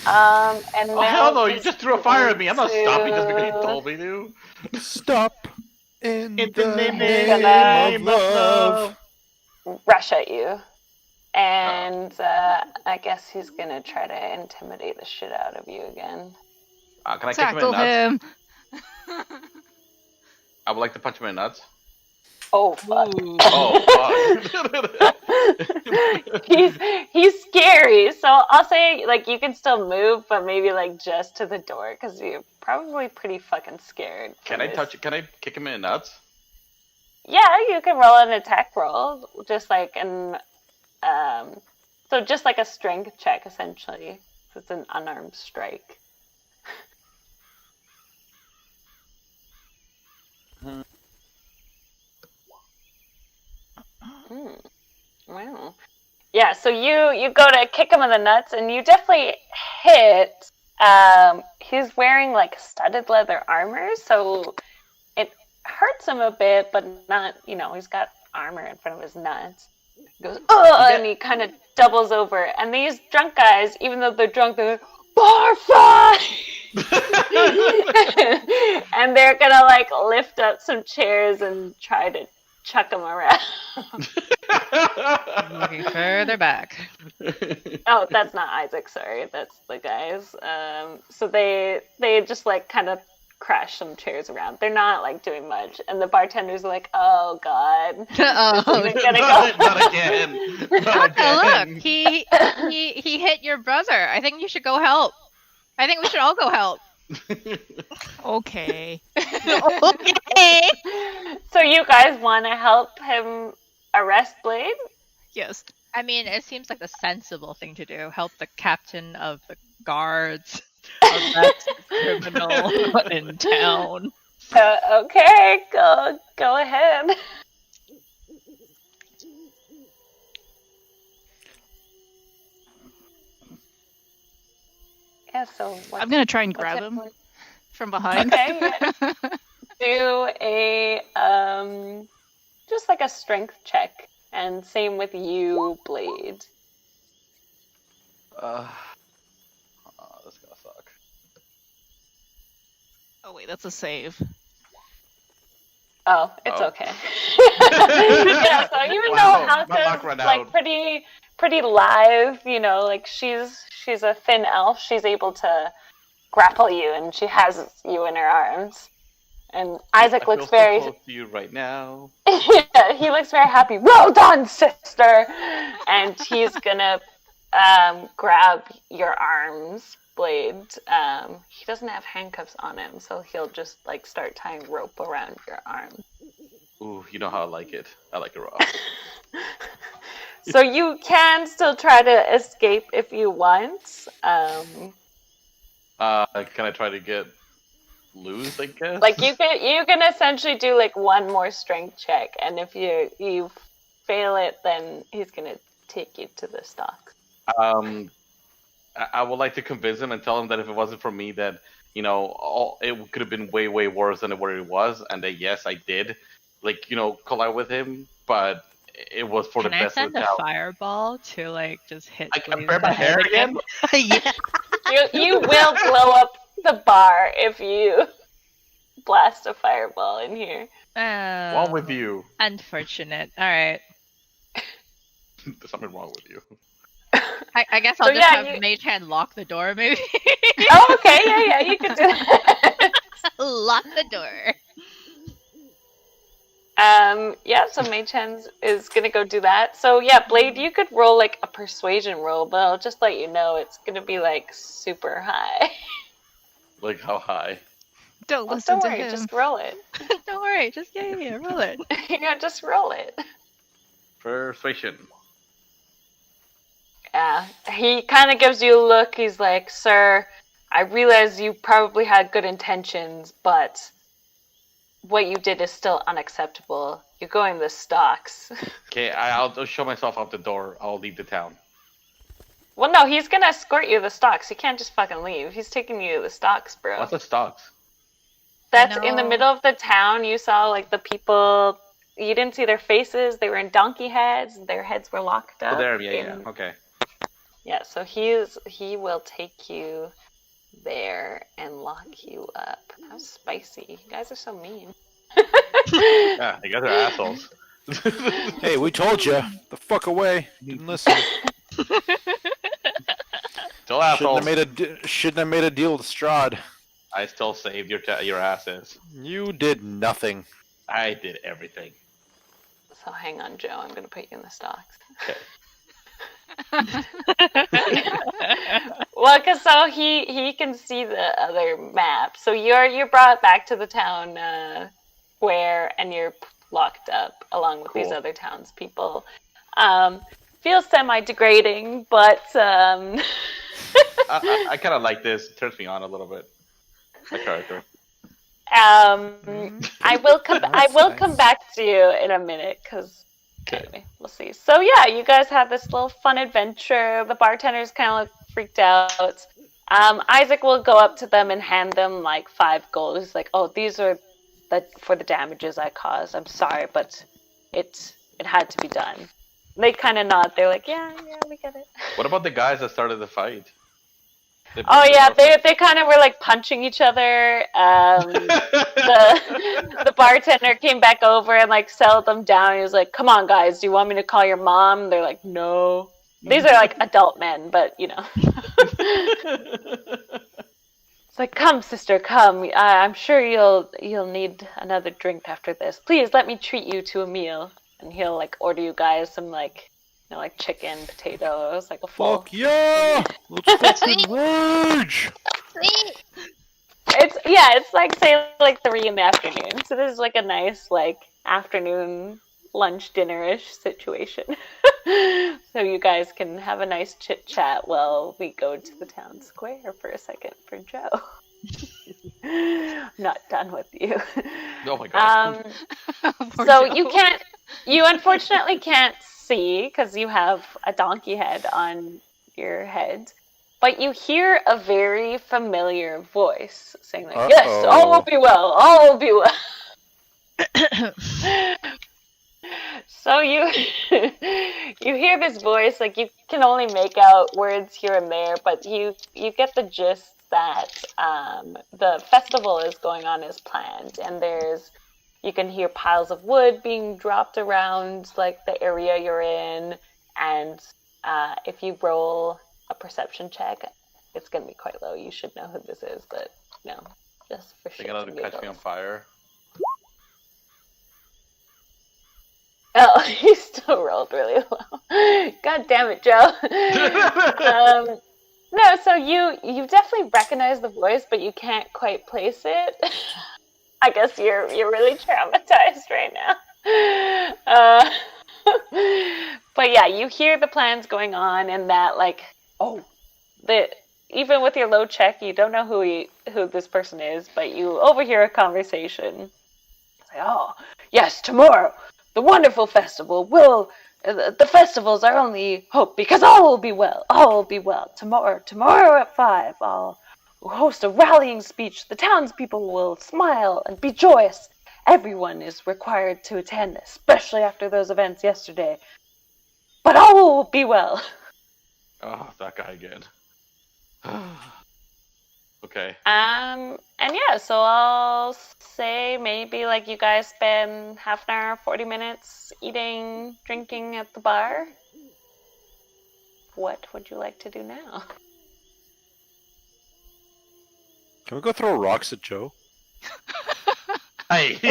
And Oh hell no! You just threw a fire at me. I'm not stopping just because you told me to. Stop in In the the name of love. rush at you, and I guess he's gonna try to intimidate the shit out of you again. Can I kick him in the Tackle nuts? him. I would like to punch him in the nuts. Oh fuck! Ooh. Oh fuck! he's scary, so I'll say like you can still move, but maybe like just to the door because you're probably pretty fucking scared. Can I touch? Can I kick him in the nuts? Yeah, you can roll an attack roll, just like so just like a strength check essentially. So it's an unarmed strike. Wow. Yeah, so you go to kick him in the nuts, and you definitely hit. He's wearing like studded leather armor, so it hurts him a bit, but not. He's got armor in front of his nuts. He goes, oh, and he kind of doubles over. And these drunk guys, even though they're drunk, they're like, bar fight! And they're gonna like lift up some chairs and try to chuck them around. Looking further back. Oh, that's not Isaac, sorry. That's the guys. So they just like kind of crash some chairs around. They're not like doing much. And the bartender's like, oh god. Oh, This isn't gonna go. Not again. Not Halca, again. look, he hit your brother. I think you should go help. I think we should all go help. Okay. Okay. So you guys want to help him arrest Blade? Yes. I mean, it seems like the sensible thing to do. Help the captain of the guards. Arrest the criminal in town. Okay, go ahead. Yeah, so I'm gonna try and grab him from behind. Okay. Do a just like a strength check, and same with you, Blade. That's gonna suck. Oh wait, that's a save. Oh, it's Oh. okay. Yeah, so even Wow, though my luck Halca's ran like out. pretty live, like she's a thin elf, she's able to grapple you, and she has you in her arms. And Isaac I looks feel very so close to you right now. yeah, he looks very happy. Well done, sister. And he's gonna grab your arms, Blade. He doesn't have handcuffs on him, so he'll just like start tying rope around your arm. Ooh, you know how I like it. I like it raw. So you can still try to escape if you want. Can I try to get loose, I guess? Like you can essentially do like one more strength check, and if you fail it, then he's gonna take you to the stocks. I would like to convince him and tell him that if it wasn't for me, that it could have been way, way worse than what it was, and that yes, I did, collide with him, but it was for Can the I best of send the a town. fireball to like just hit? I can Blaze burn in the my head hair again. Yeah. You will blow up the bar if you blast a fireball in here. Wrong with you? Unfortunate. All right. There's something wrong with you. I guess I'll So, just yeah, have you- Mage Hand lock the door, maybe. Oh, okay, yeah, you can do that. Lock the door. Yeah, so Mage Hand is gonna go do that. So yeah, Blade, you could roll like a persuasion roll, but I'll just let you know it's gonna be like super high. Like how high? Don't Well, listen don't to worry, him. just roll it. Don't worry, just roll it. Yeah, just roll it. Persuasion. Yeah, he kind of gives you a look. He's like, "Sir, I realize you probably had good intentions, but what you did is still unacceptable. You're going the stocks." Okay, I'll show myself out the door. I'll leave the town. Well, no, he's gonna escort you to the stocks. You can't just fucking leave. He's taking you to the stocks, bro. What's the stocks? That's in the No. middle of the town. You saw like the people. You didn't see their faces. They were in donkey heads. Their heads were locked up. Oh, there. Yeah. in- Okay. Yeah, so he will take you there and lock you up. How spicy. You guys are so mean. Yeah, you guys are assholes. Hey, we told you. The fuck away. Didn't listen. Still assholes. Shouldn't have made a deal with Strahd. I still saved your asses. You did nothing. I did everything. So hang on, Joe. I'm gonna put you in the stocks. Okay. Well, cause so he can see the other map. So you're brought back to the town square, and you're locked up along with these Cool. other townspeople. Feels semi-degrading, but I kind of like this. It turns me on a little bit. The character. I will come. I That's will nice. come back to you in a minute, because Okay. anyway, we'll see. So yeah, you guys have this little fun adventure. The bartender's kind of like freaked out. Isaac will go up to them and hand them like 5 gold. He's like, "Oh, these are for the damages I caused. I'm sorry, but it had to be done." They kind of nod. They're like, "Yeah, we get it." What about the guys that started the fight? Oh yeah, they kind of were like punching each other. The bartender came back over and like settled them down. He was like, "Come on, guys, do you want me to call your mom?" They're like, "No." These are like adult men, but you know. It's like, "Come, sister, come. I'm sure you'll need another drink after this. Please let me treat you to a meal." And he'll like order you guys some like, like chicken, potatoes, like a full. Fuck yeah! Let's fucking rage! Sweet. It's like say like 3 in the afternoon. So this is like a nice like afternoon lunch dinner-ish situation. So you guys can have a nice chit chat while we go to the town square for a second for Joe. I'm not done with you. Oh my god. Poor So Joe. you unfortunately can't see because you have a donkey head on your head. But you hear a very familiar voice saying like, "Yes, all will be well, all will be well." So you hear this voice, like you can only make out words here and there, but you get the gist that the festival is going on as planned, and you can hear piles of wood being dropped around like the area you're in, and if you roll a perception check, it's gonna be quite low. You should know who this is, but no, just for They're shits gonna and catch me on giggles. fire. Oh, you still rolled really low. God damn it, Joe. No, so you definitely recognize the voice, but you can't quite place it. I guess you're really traumatized right now. But yeah, you hear the plans going on, and that like, even with your low check, you don't know who this person is, but you overhear a conversation. It's like, "Oh, yes, tomorrow, the wonderful festival will. The festival's our only hope, because all will be well. All will be well. Tomorrow at 5, I'll host a rallying speech. The townspeople will smile and be joyous. Everyone is required to attend, especially after those events yesterday. But all will be well." Oh, that guy again. Okay. And yeah, so I'll say maybe like you guys spend half an hour, 40 minutes eating, drinking at the bar. what would you like to do now? Can we go throw rocks at Joe? Hey. Is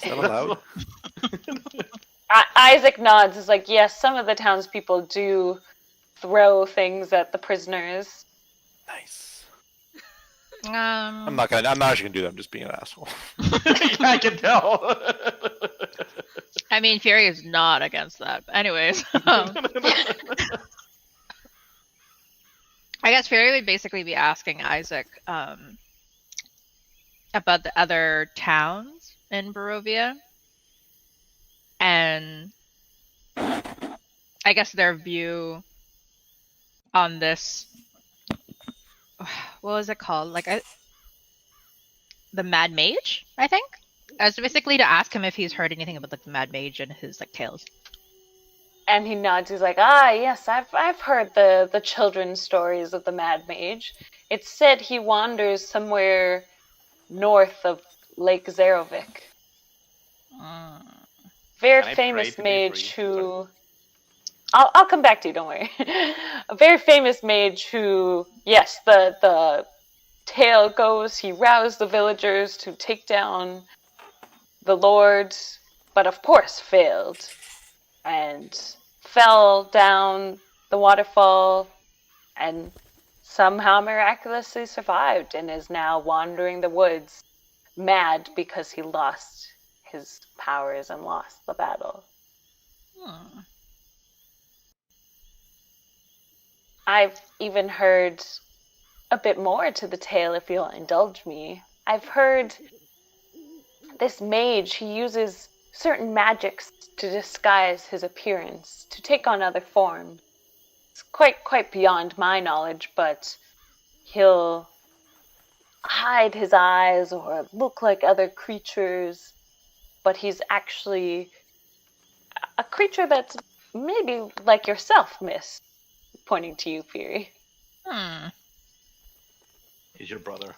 that allowed? Isaac nods. Is like, yes, some of the townspeople do throw things at the prisoners. Nice. Um, I'm not actually gonna do that. I'm just being an asshole. I can tell. I mean, Fury is not against that. Anyways, I guess Fury would basically be asking Isaac about the other towns in Barovia, and I guess their view on this. What was it called? The Mad Mage, I think. As basically to ask him if he's heard anything about the Mad Mage and his tales. And he nods. He's like, yes, I've heard the children's stories of the Mad Mage. It's said he wanders somewhere north of Lake Zerovic. Very Can I famous pray to be mage free? who... I'll come back to you, don't worry. A very famous mage who, yes, the tale goes, he roused the villagers to take down the Lord, but of course failed. And fell down the waterfall and somehow miraculously survived and is now wandering the woods, mad because he lost his powers and lost the battle. I've even heard a bit more to the tale, if you'll indulge me. I've heard this mage, he uses certain magics to disguise his appearance, to take on other forms. It's quite beyond my knowledge, but he'll hide his eyes or look like other creatures, but he's actually a creature that's maybe like yourself, miss. Pointing to you, Fury. He's your brother.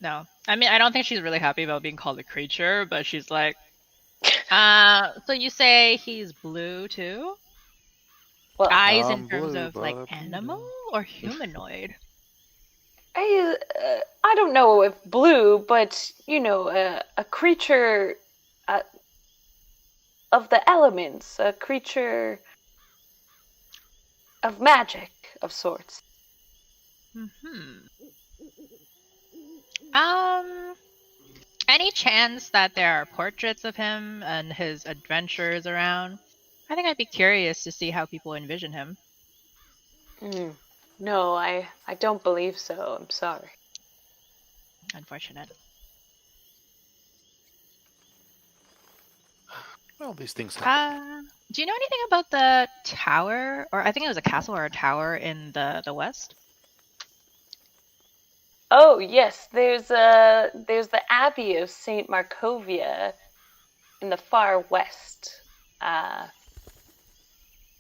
No. I mean, I don't think she's really happy about being called a creature, but she's like, so you say he's blue too? Well, Eyes I'm in terms blue, of but I'm animal or humanoid? I don't know if blue, but a creature of the elements, a creature of magic of sorts. Any chance that there are portraits of him and his adventures around? I think I'd be curious to see how people envision him. No, I don't believe so. I'm sorry. Unfortunate. Well, these things happen. Do you know anything about the tower, or I think it was a castle or a tower in the west? Oh yes, there's the Abbey of Saint Markovia in the far west.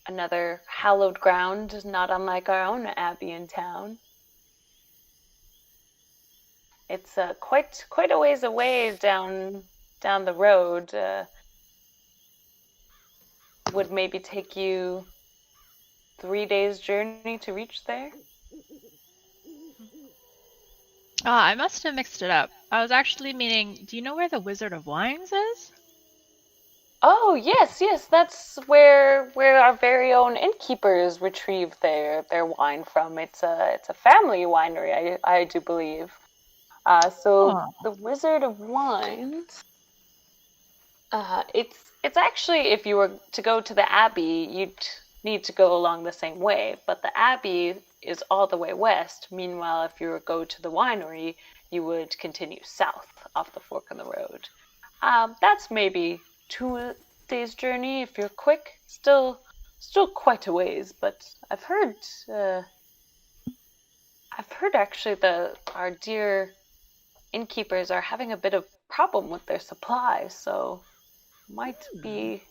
Another hallowed ground, not unlike our own abbey in town. It's quite a ways away down the road. Would maybe take you 3 days' journey to reach there. I must have mixed it up. I was actually meaning, do you know where the Wizard of Wines is? Oh yes, that's where our very own innkeepers retrieve their wine from. It's a family winery, I do believe. The Wizard of Wines. It's actually, if you were to go to the Abbey, you'd need to go along the same way. But the Abbey is all the way west. Meanwhile, if you were to go to the winery, you would continue south off the fork in the road. That's maybe 2 days' journey if you're quick. Still quite a ways. But I've heard actually our dear innkeepers are having a bit of problem with their supplies, so might be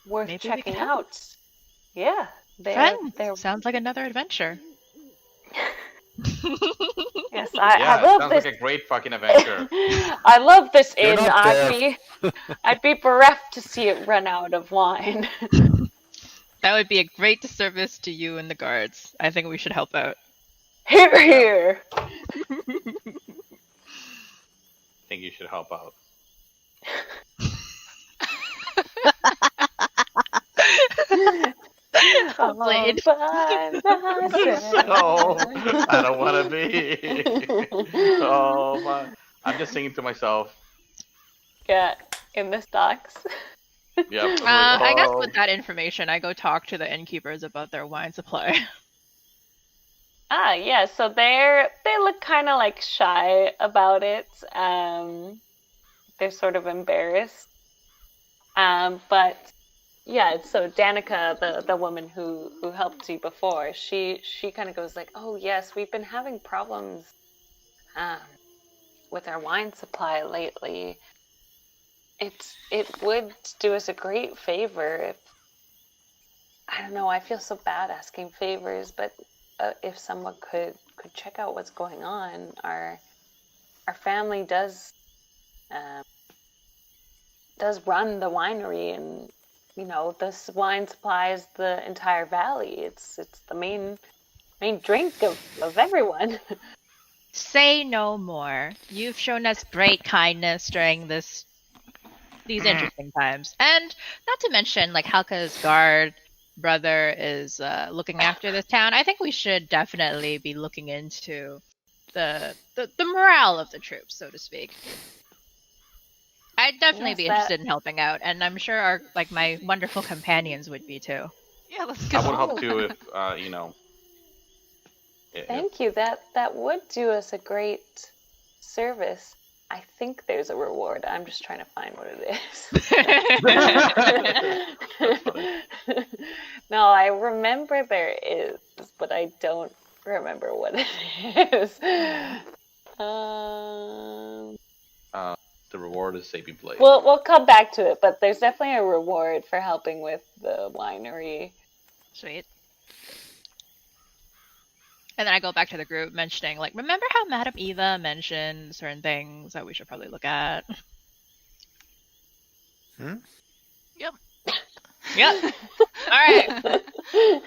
worth Maybe we checking can. out. Yeah, Fun. they're Sounds like another adventure. yes. Yeah, I love sounds this. like a great fucking adventure. I love this You're inn. not I'd be bereft to see it run out of wine. That would be a great disservice to you and the guards. I think we should help out. Here, here. I think you should help out. Blade. No, I don't want to be. Oh my! I'm just singing to myself. Yeah, in the stocks. Yep. I guess with that information, I go talk to the innkeepers about their wine supply. Yeah, so they look kind of like shy about it. They're sort of embarrassed. But yeah, so Danica, the woman who helped you before, she kind of goes like, "Oh yes, we've been having problems with our wine supply lately. It would do us a great favor if, I don't know, I feel so bad asking favors, but if someone could check out what's going on. Our family does run the winery, and this wine supplies the entire valley. It's the main drink of everyone." Say no more. You've shown us great kindness during these interesting times. And not to mention, like, Halca's guard brother is looking after this town. I think we should definitely be looking into the morale of the troops, so to speak. I'd definitely be interested in helping out, and I'm sure my wonderful companions would be too. Yeah, let's go. I would help too if Thank you. That would do us a great service. I think there's a reward. I'm just trying to find what it is. No, I remember there is, but I don't remember what it is. The reward is Saving Blade. We'll come back to it, but there's definitely a reward for helping with the winery. Sweet. And then I go back to the group mentioning, like, remember how Madame Eva mentioned certain things that we should probably look at? Yep. Yep. All right.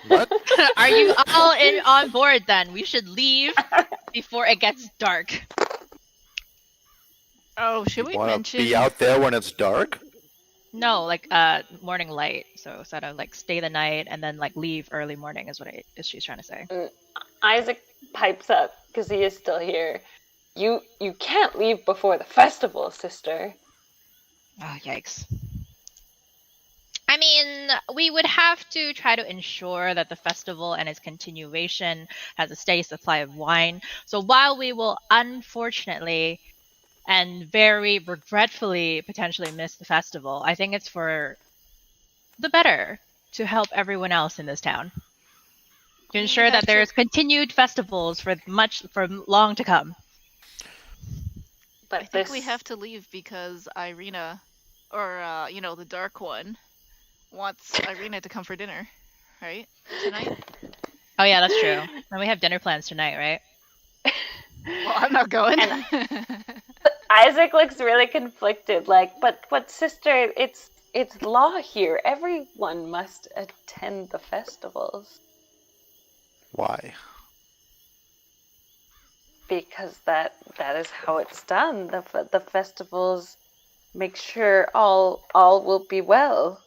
What? Are you all on board then? We should leave before it gets dark. Oh, should we Want to mention? be out there when it's dark? No, like morning light. So sort of like stay the night and then like leave early morning is what she's trying to say. Isaac pipes up because he is still here. You can't leave before the festival, sister. Oh, yikes. I mean, we would have to try to ensure that the festival and its continuation has a steady supply of wine. So while we will unfortunately and very regretfully potentially miss the festival, I think it's for the better to help everyone else in this town. To ensure that there's continued festivals for long to come. But I think we have to leave because Irina, or the Dark One, wants Irina to come for dinner, right? Tonight? Oh yeah, that's true. And we have dinner plans tonight, right? Well, I'm not going. Isaac looks really conflicted, like, but sister, it's law here. Everyone must attend the festivals. Why? Because that is how it's done. The festivals make sure all will be well.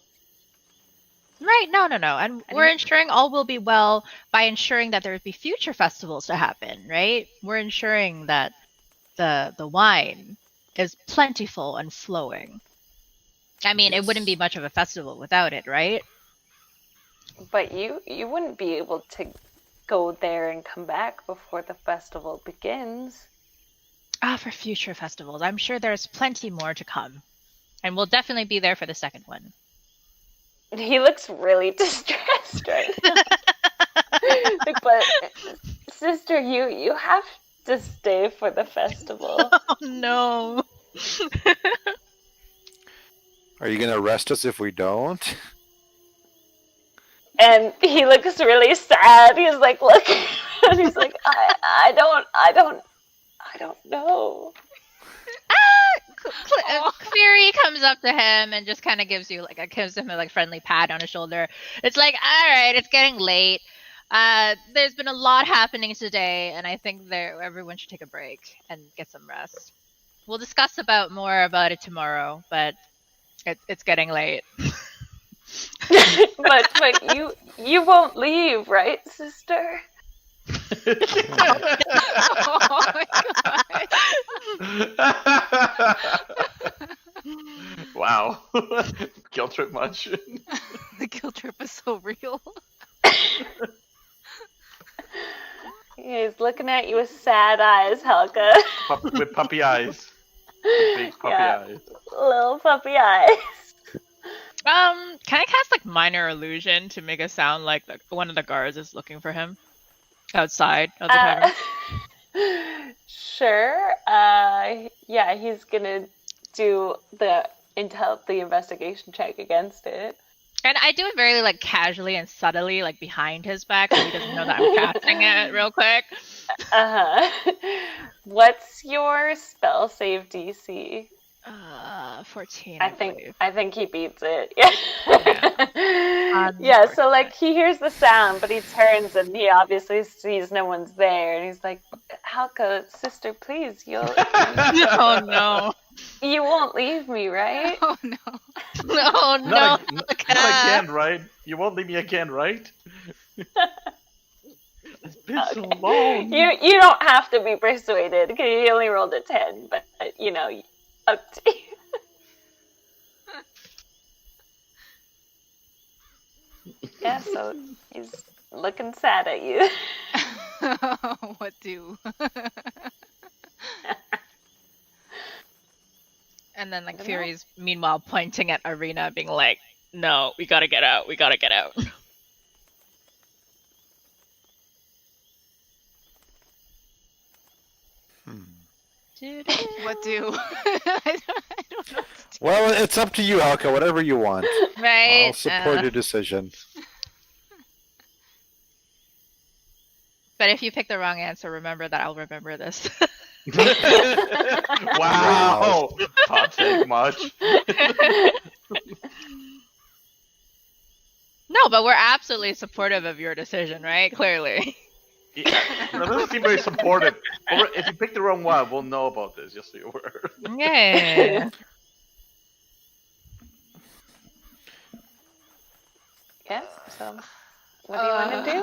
Right, no. And we're ensuring all will be well by ensuring that there will be future festivals to happen, right? We're ensuring that the wine is plentiful and flowing. I mean, It wouldn't be much of a festival without it, right? But you wouldn't be able to go there and come back before the festival begins. For future festivals. I'm sure there's plenty more to come. And we'll definitely be there for the second one. He looks really distressed right now. But sister, you have to stay for the festival. Oh no. Are you gonna arrest us if we don't? And he looks really sad. He's like, look, and he's like, I don't know. Cleary comes up to him and just kind of gives him a friendly pat on his shoulder. It's like, all right, it's getting late. There's been a lot happening today, and I think everyone should take a break and get some rest. We'll discuss more about it tomorrow, but it's getting late. but you won't leave, right, sister? Oh my god. Wow. Guilt trip much? The guilt trip is so real. He's looking at you with sad eyes, Halca. With puppy eyes. With big puppy eyes. Little puppy eyes. Can I cast minor illusion to make it sound like one of the guards is looking for him outside of the tavern? Sure. Yeah, he's gonna do the investigation check against it. And I do it very casually and subtly, behind his back, so he doesn't know that I'm casting it real quick. What's your spell save DC? 14. I think he beats it. Yeah. Yeah. So he hears the sound, but he turns and he obviously sees no one's there, and he's like, "Halca, sister, please, Oh no. you won't leave me, right?" Oh no. No, no. Not again, right? You won't leave me again, right? It's been so long. You don't have to be persuaded because he only rolled a 10, but up to you. Yeah, so he's looking sad at you. What do? And then Fury's meanwhile pointing at Arena, being like, "No, we gotta get out. We gotta get out." What do? I don't know. Well, it's up to you, Halca. Whatever you want. Right. I'll support your decision. But if you pick the wrong answer, remember that I'll remember this. Wow. Hot take much. No, but we're absolutely supportive of your decision, right? Clearly. Yeah, that doesn't seem very supportive. If you pick the wrong one, we'll know about this, just so you're aware. Yeah. Yeah, so what do you want to do?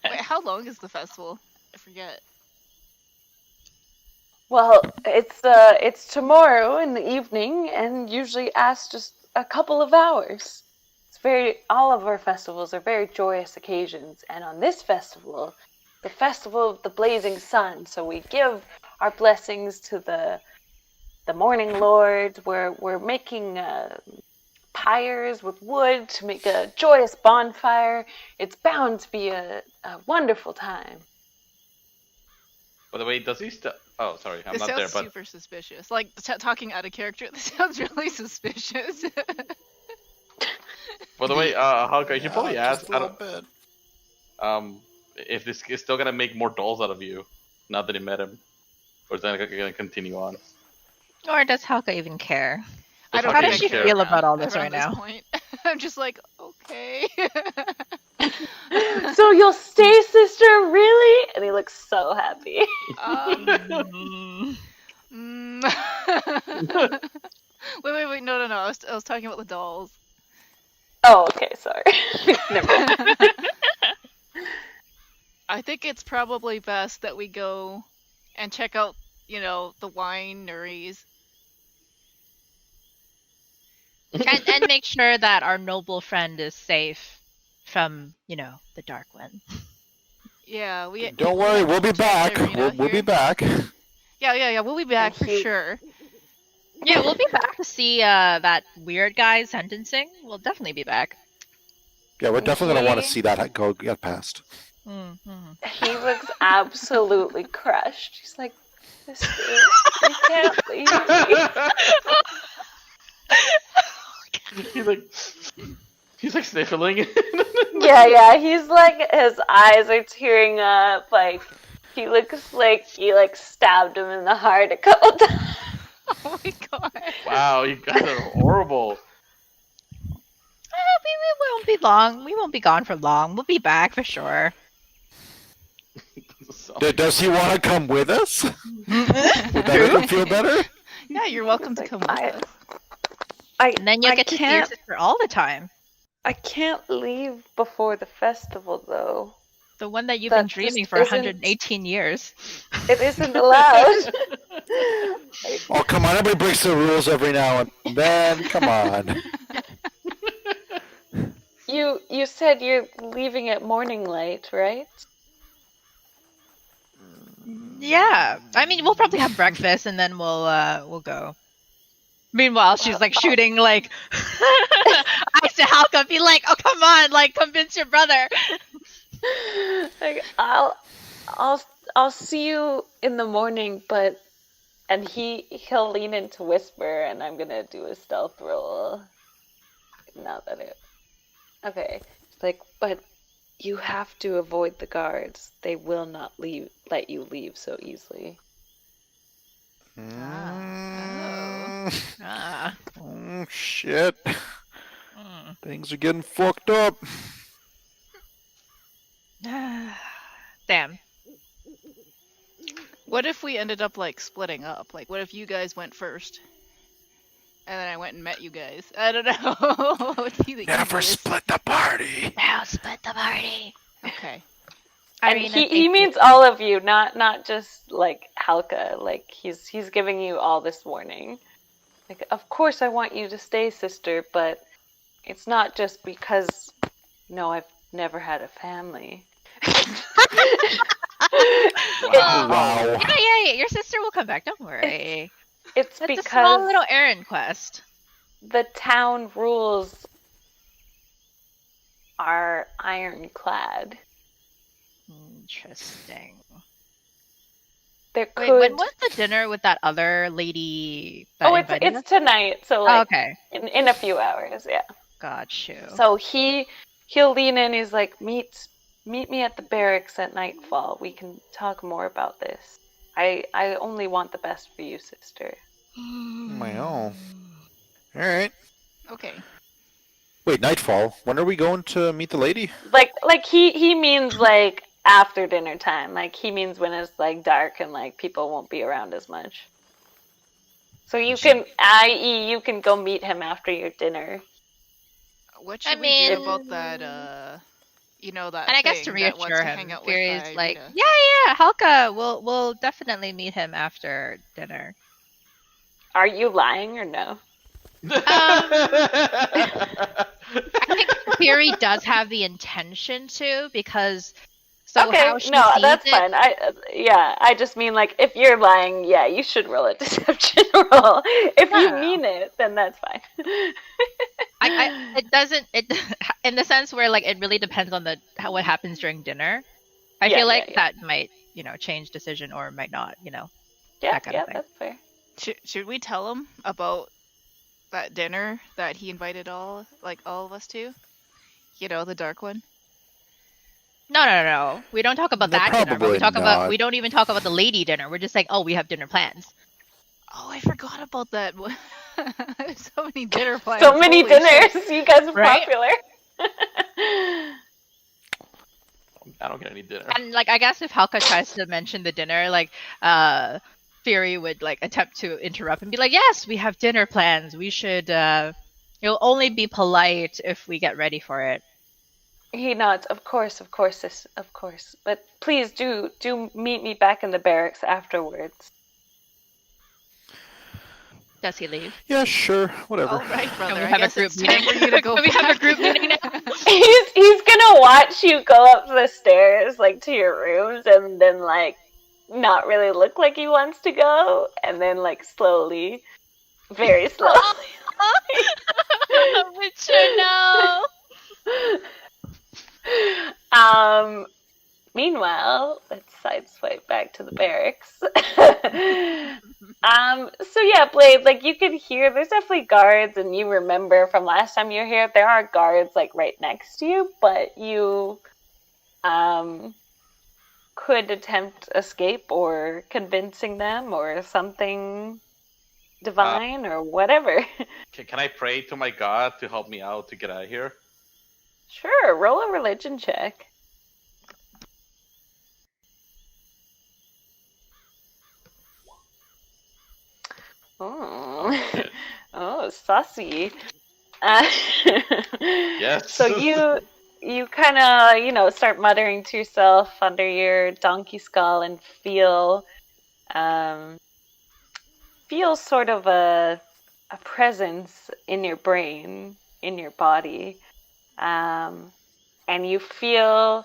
Wait, how long is the festival? I forget. Well, it's tomorrow in the evening, and usually lasts just a couple of hours. All of our festivals are very joyous occasions, and on this festival, the festival of the blazing sun, so we give our blessings to the morning lords. We're making pyres with wood to make a joyous bonfire. It's bound to be a wonderful time. By the way, does he still? Oh, sorry, I'm This not sounds there. But super suspicious. Talking out of character, this sounds really suspicious. by the way, Halca, you should probably just ask. a little bit. If this is still gonna make more dolls out of you, now that he met him, or is that gonna continue on? Or does Halca even care? I don't How think does I she care feel about all this around right now? point. I'm just like, okay. So you'll stay, sister, really? And he looks so happy. Wait, no. I was talking about the dolls. Oh, okay, sorry. Never mind. I think it's probably best that we go and check out, the wineries. and make sure that our noble friend is safe from, the Dark One. Yeah, we. Don't worry, we'll be back. We'll be back. Yeah, we'll be back for sure. Yeah, we'll be back to see that weird guy sentencing. We'll definitely be back. Yeah, we're definitely gonna want to see that get past. Mm-hmm. He looks absolutely crushed. He's like, sister, you can't leave me. He's like sniffling. Yeah, he's like, his eyes are tearing up, He looks like you like stabbed him in the heart a couple times. Oh my god. Wow, you guys are horrible. We won't be long. We won't be gone for long. We'll be back for sure. So- Does he want to come with us? Would that make him feel better? Yeah, you're welcome to come with us. And then you'll I get to see your can't. sister all the time. I can't leave before the festival, though. The one that you've That been dreaming just for isn't- 118 years. It isn't allowed. Oh, come on. Everybody breaks the rules every now and then. Come on. You said you're leaving at morning light, right? Yeah. I mean, we'll probably have breakfast and then we'll go. Meanwhile, she's like shooting like eyes to Halca, be like, "Oh, come on, like convince your brother." Like I'll see you in the morning, but and he'll lean in to whisper, and I'm gonna do a stealth roll. Not that it. Okay, it's like, but you have to avoid the guards. They will not let you leave so easily. Ah. Oh, shit. Mm. Things are getting fucked up. Damn. What if we ended up like splitting up? Like, what if you guys went first, and then I went and met you guys? I don't know. What would be the Never easiest? split the party. Now split the party. Okay. And Irina, he thank means all of you, not just like Halca. Like he's giving you all this warning. Like, of course I want you to stay, sister, but it's not just because I've never had a family. Wow. Yeah. Your sister will come back. Don't worry. It's That's a because small little errand quest. the town rules are ironclad. Interesting. There Wait, could. when was the dinner with that other lady that Oh, it's invited us? it's tonight. So Oh, like okay. in a few hours, yeah. Got you. So he'll lean in. He's like, meet me at the barracks at nightfall. We can talk more about this. I only want the best for you, sister. Well. All right. Okay. Wait, nightfall. When are we going to meet the lady? Like he means like after dinner time. Like he means when it's like dark and like people won't be around as much. So you can, i.e., you can go meet him after your dinner. What I should we do mean- about that? That. And I guess to thing that wants reassure to him, hang out with Fury's like, Irina? yeah, Halca, we'll definitely meet him after dinner. Are you lying or no? I think Fury does have the intention to, because okay, how she no, sees that's it, fine. I just mean like if you're lying, yeah, you should roll a deception roll. If you No. mean it, then that's fine. it doesn't in the sense where like it really depends on what happens during dinner. I Yeah, feel like yeah. that might change decision or might not. Yeah, that kind of yeah, thing. that's fair. Should we tell him about that dinner that he invited all of us to? The dark one. No. We don't talk about No, that dinner. But we probably talk about not. we don't even talk about the lady dinner. We're just like, oh, we have dinner plans. Oh, I forgot about that. There's so many dinner plans. So many Holy shit. dinners. You guys are Right? popular. I don't get any dinner. And like, I guess if Halca tries to mention the dinner, like, Fury would like attempt to interrupt and be like, "Yes, we have dinner plans. We should. It'll only be polite if we get ready for it." He nods. Of course, sis, of course. But please do meet me back in the barracks afterwards. Does he leave? Yeah, sure. Whatever. All right, brother. we I have a guess group it's time meeting? for you to go. Can we have a group back. meeting now? He's gonna watch you go up the stairs like to your rooms and then like not really look like he wants to go and then like slowly, very slowly. Witcher, no. Meanwhile, let's sideswipe back to the barracks. So yeah, Blade, like you could hear there's definitely guards, and you remember from last time you were here, there are guards like right next to you, but you could attempt escape or convincing them or something divine or whatever. Can I pray to my god to help me out to get out of here? Sure, roll a religion check. Oh, shit. oh, saucy. Yes. So you kind of, start muttering to yourself under your donkey skull and feel sort of a presence in your brain, in your body, and you feel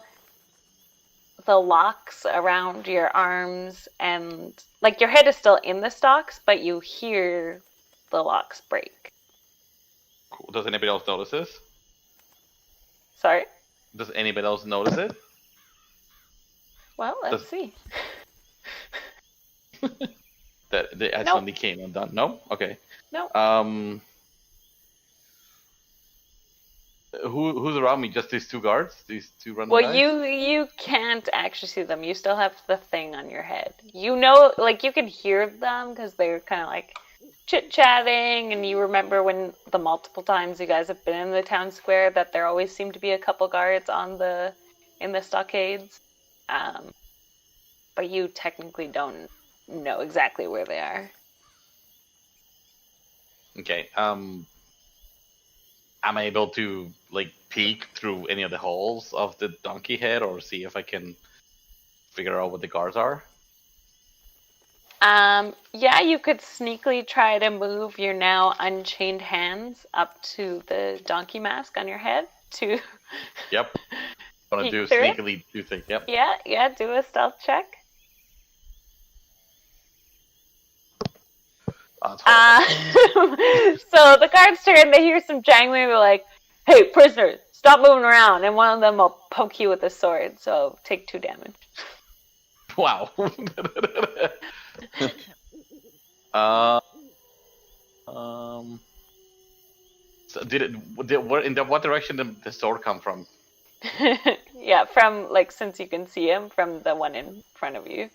the locks around your arms, and like your head is still in the stocks, but you hear the locks break. Cool. Does anybody else notice this? Sorry? Does anybody else notice it? Well, let's see. That they accidentally came undone? No? Okay. No. Who's around me? Just these two guards? These two random Well, guys? you can't actually see them. You still have the thing on your head. You know, like, you can hear them because they're kind of like chit-chatting, and you remember when the multiple times you guys have been in the town square that there always seemed to be a couple guards in the stockades. But you technically don't know exactly where they are. Okay. Am I able to like peek through any of the holes of the donkey head, or see if I can figure out what the guards are? Yeah, you could sneakily try to move your now unchained hands up to the donkey mask on your head to. Yep. I'm gonna do Peek through it? sneakily do things. Yep. Yeah, do a stealth check. That's horrible. So the guards turn, they hear some jangling, they're like, "Hey, prisoner, stop moving around," and one of them will poke you with a sword, so take 2 damage. Wow. So what direction did the sword come from? Yeah, from, like, since you can see him, from the one in front of you.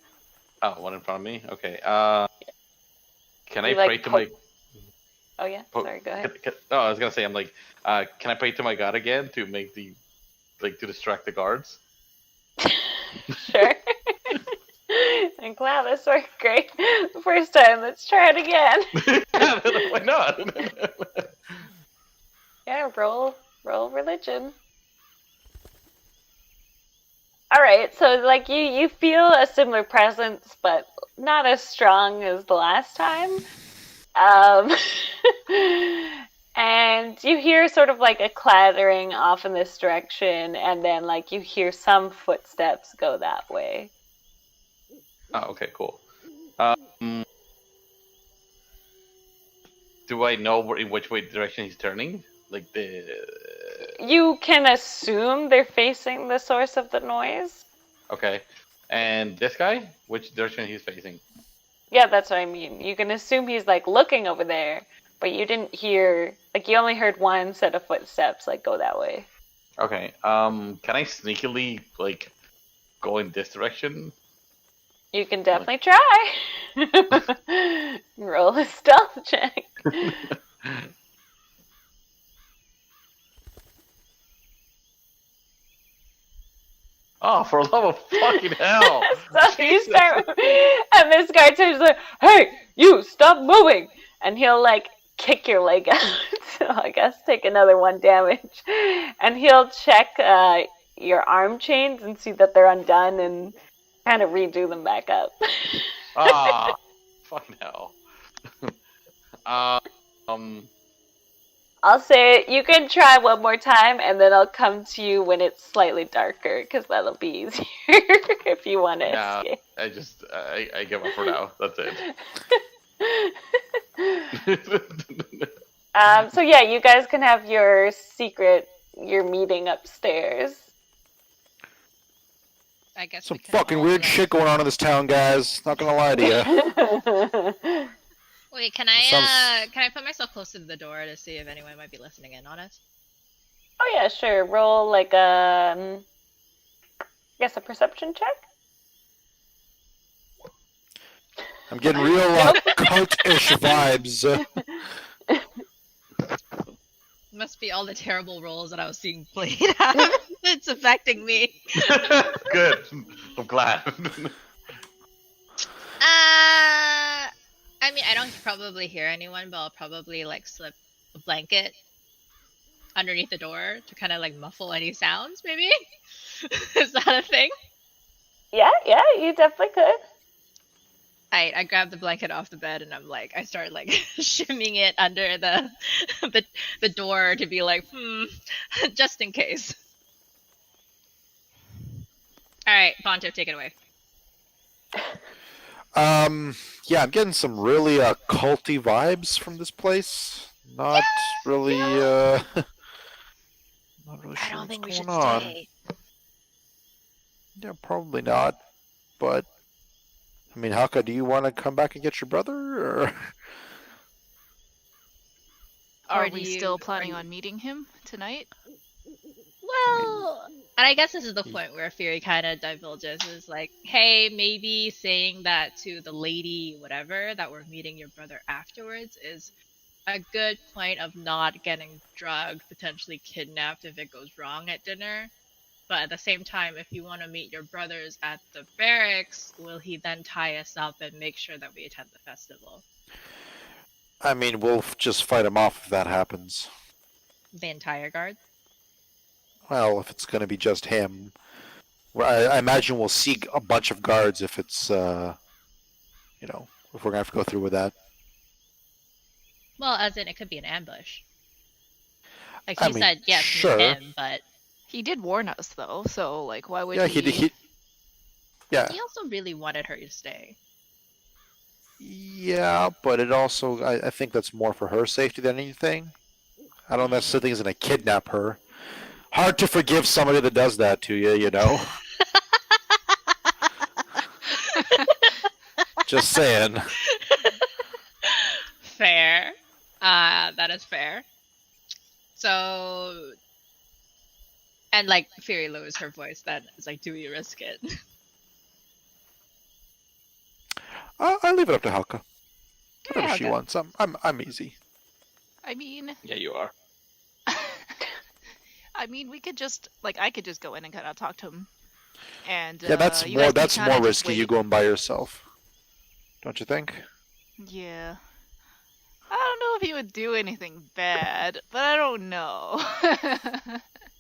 Oh, one in front of me? Okay. Can I You, like, pray to my... Oh, yeah? Sorry, go ahead. I was gonna say, I'm like, can I pray to my god again to make the... like, to distract the guards? Sure. Like, wow, this worked great the first time. Let's try it again. Why not? Yeah, roll religion. All right, so like you feel a similar presence, but not as strong as the last time. And you hear sort of like a clattering off in this direction, and then like you hear some footsteps go that way. Oh, okay, cool. Do I know in which way direction he's turning? Like You can assume they're facing the source of the noise. Okay. And this guy? Which direction he's facing? Yeah, that's what I mean. You can assume he's like looking over there, but you didn't hear, like, you only heard one set of footsteps like go that way. Okay. Can I sneakily like go in this direction? You can definitely try. Roll a stealth check. Oh, for love of fucking hell! So you start, and this guy turns like, "Hey, you stop moving!" And he'll like kick your leg out. So I guess take another 1 damage, and he'll check your arm chains and see that they're undone, and kind of redo them back up. Ah, fucking hell. I'll say you can try one more time, and then I'll come to you when it's slightly darker, because that'll be easier if you want to escape. I give up for now. That's it. So yeah, you guys can have your meeting upstairs. I guess Some we can fucking all, weird shit going on in this town, guys. Not gonna lie to you. Wait, can I put myself close to the door to see if anyone might be listening in on us? Oh yeah, sure. Roll like I guess a perception check. I'm getting real cult-ish vibes. Must be all the terrible roles that I was seeing played out. It's affecting me. Good. I'm glad. I mean, I don't probably hear anyone, but I'll probably like slip a blanket underneath the door to kind of like muffle any sounds. Maybe is that a thing? Yeah, you definitely could. I grab the blanket off the bed and I start like shimming it under the door to be like, just in case. All right, Pontiff, take it away. Yeah, I'm getting some really culty vibes from this place. Not really not really sure I don't think we what's should going on. stay. Yeah, probably not. But I mean, Halca, do you want to come back and get your brother, or Are Or do we you- still are planning you- on meeting him tonight? Well, and I guess this is the point where Fury kind of divulges is like, hey, maybe saying that to the lady, whatever, that we're meeting your brother afterwards is a good point of not getting drugged, potentially kidnapped if it goes wrong at dinner. But at the same time, if you want to meet your brothers at the barracks, will he then tie us up and make sure that we attend the festival? I mean, we'll just fight him off if that happens. The entire guard? Well, if it's going to be just him, I imagine we'll see a bunch of guards if it's, if we're going to have to go through with that. Well, as in, it could be an ambush. Like I he mean, said, yes, sure. meet him, but He did warn us though, so like why would Yeah, he? Yeah, he also really wanted her to stay. yeah, but it also, I think that's more for her safety than anything. I don't necessarily think he's going to kidnap her. Hard to forgive somebody that does that to you, you know? Just saying. Fair. That is fair. So, and like Fury lowers her voice. Then it's like, do we risk it? I'll leave it up to Halca. Whatever Yeah, she okay. wants. I'm easy. I mean, Yeah, you are. I mean, we could just like I could just go in and kind of talk to him, and Yeah, that's you guys can that's kinda more just risky. You wait. going by yourself, don't you think? Yeah. I don't know if he would do anything bad, but I don't know.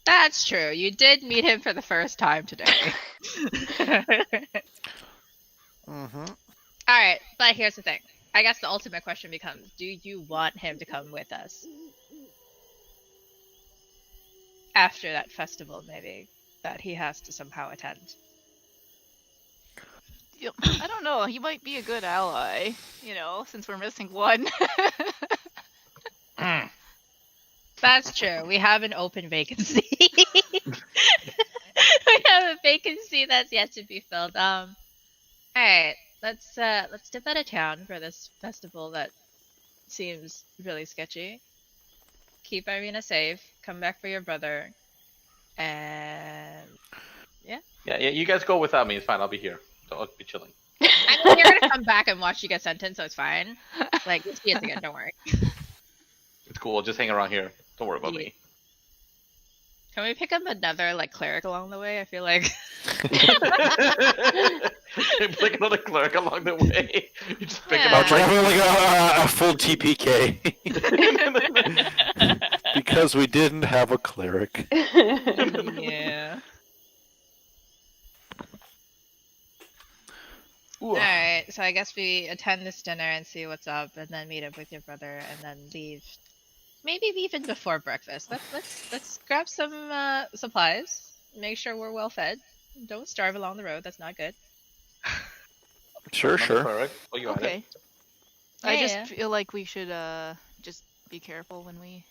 That's true. You did meet him for the first time today. Mm-hmm. All right, but here's the thing. I guess the ultimate question becomes: do you want him to come with us after that festival, maybe that he has to somehow attend? I don't know. He might be a good ally, since we're missing one. That's true. We have an open vacancy. We have a vacancy that's yet to be filled. All right, let's dip out of town for this festival that seems really sketchy. Keep Irina safe. Come back for your brother, and Yeah, you guys go without me. It's fine. I'll be here. So I'll be chilling. I mean, you're gonna come back and watch you get sentenced, so it's fine. Like, you'll see us again. Don't worry. It's cool. I'll just hang around here. Don't worry about me. Can we pick up another like cleric along the way? I feel like Like another clerk along the way. You just pick him Yeah. up. Try having like a full TPK because we didn't have a cleric. yeah. Alright, so I guess we attend this dinner and see what's up, and then meet up with your brother, and then leave. Maybe even before breakfast. Let's grab some supplies. Make sure we're well fed. Don't starve along the road. That's not good. Sure, Another sure. cleric. Oh, you got it. Okay. I just Yeah. feel like we should just be careful when we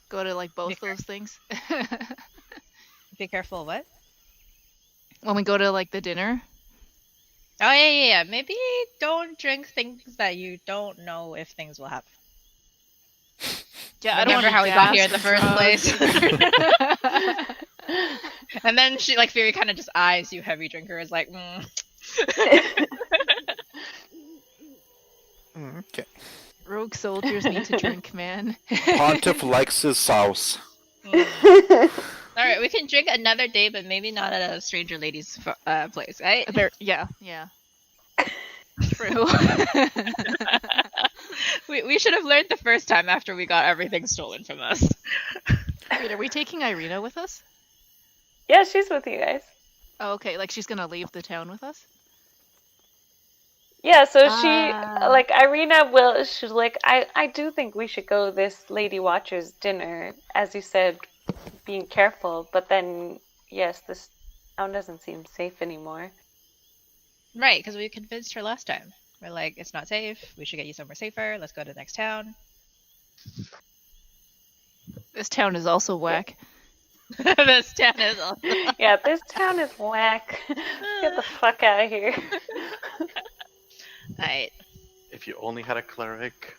go to like both Be those things. Be careful. What? When we go to like the dinner. Oh yeah. Maybe don't drink things that you don't know if things will happen. Yeah, Remember how we got here in the first place. And then she, like, Fury kind of just eyes you, heavy drinker, is like, Okay. Rogue soldiers need to drink, man. Pontiff likes his sauce. Alright, we can drink another day, but maybe not at a stranger lady's place, right? Yeah. True. We should have learned the first time after we got everything stolen from us. Wait, are we taking Irina with us? Yeah, she's with you guys. Oh, okay, like she's gonna leave the town with us? Yeah, so Ah. like, Irina will, she's like, I do think we should go this Lady Watcher's dinner, as you said, being careful, but then, yes, this town doesn't seem safe anymore. Right, because we convinced her last time. We're like, it's not safe, we should get you somewhere safer, let's go to the next town. This town is also whack. This town is also... Yeah, this town is whack. Get the fuck out of here. Alright. If you only had a cleric.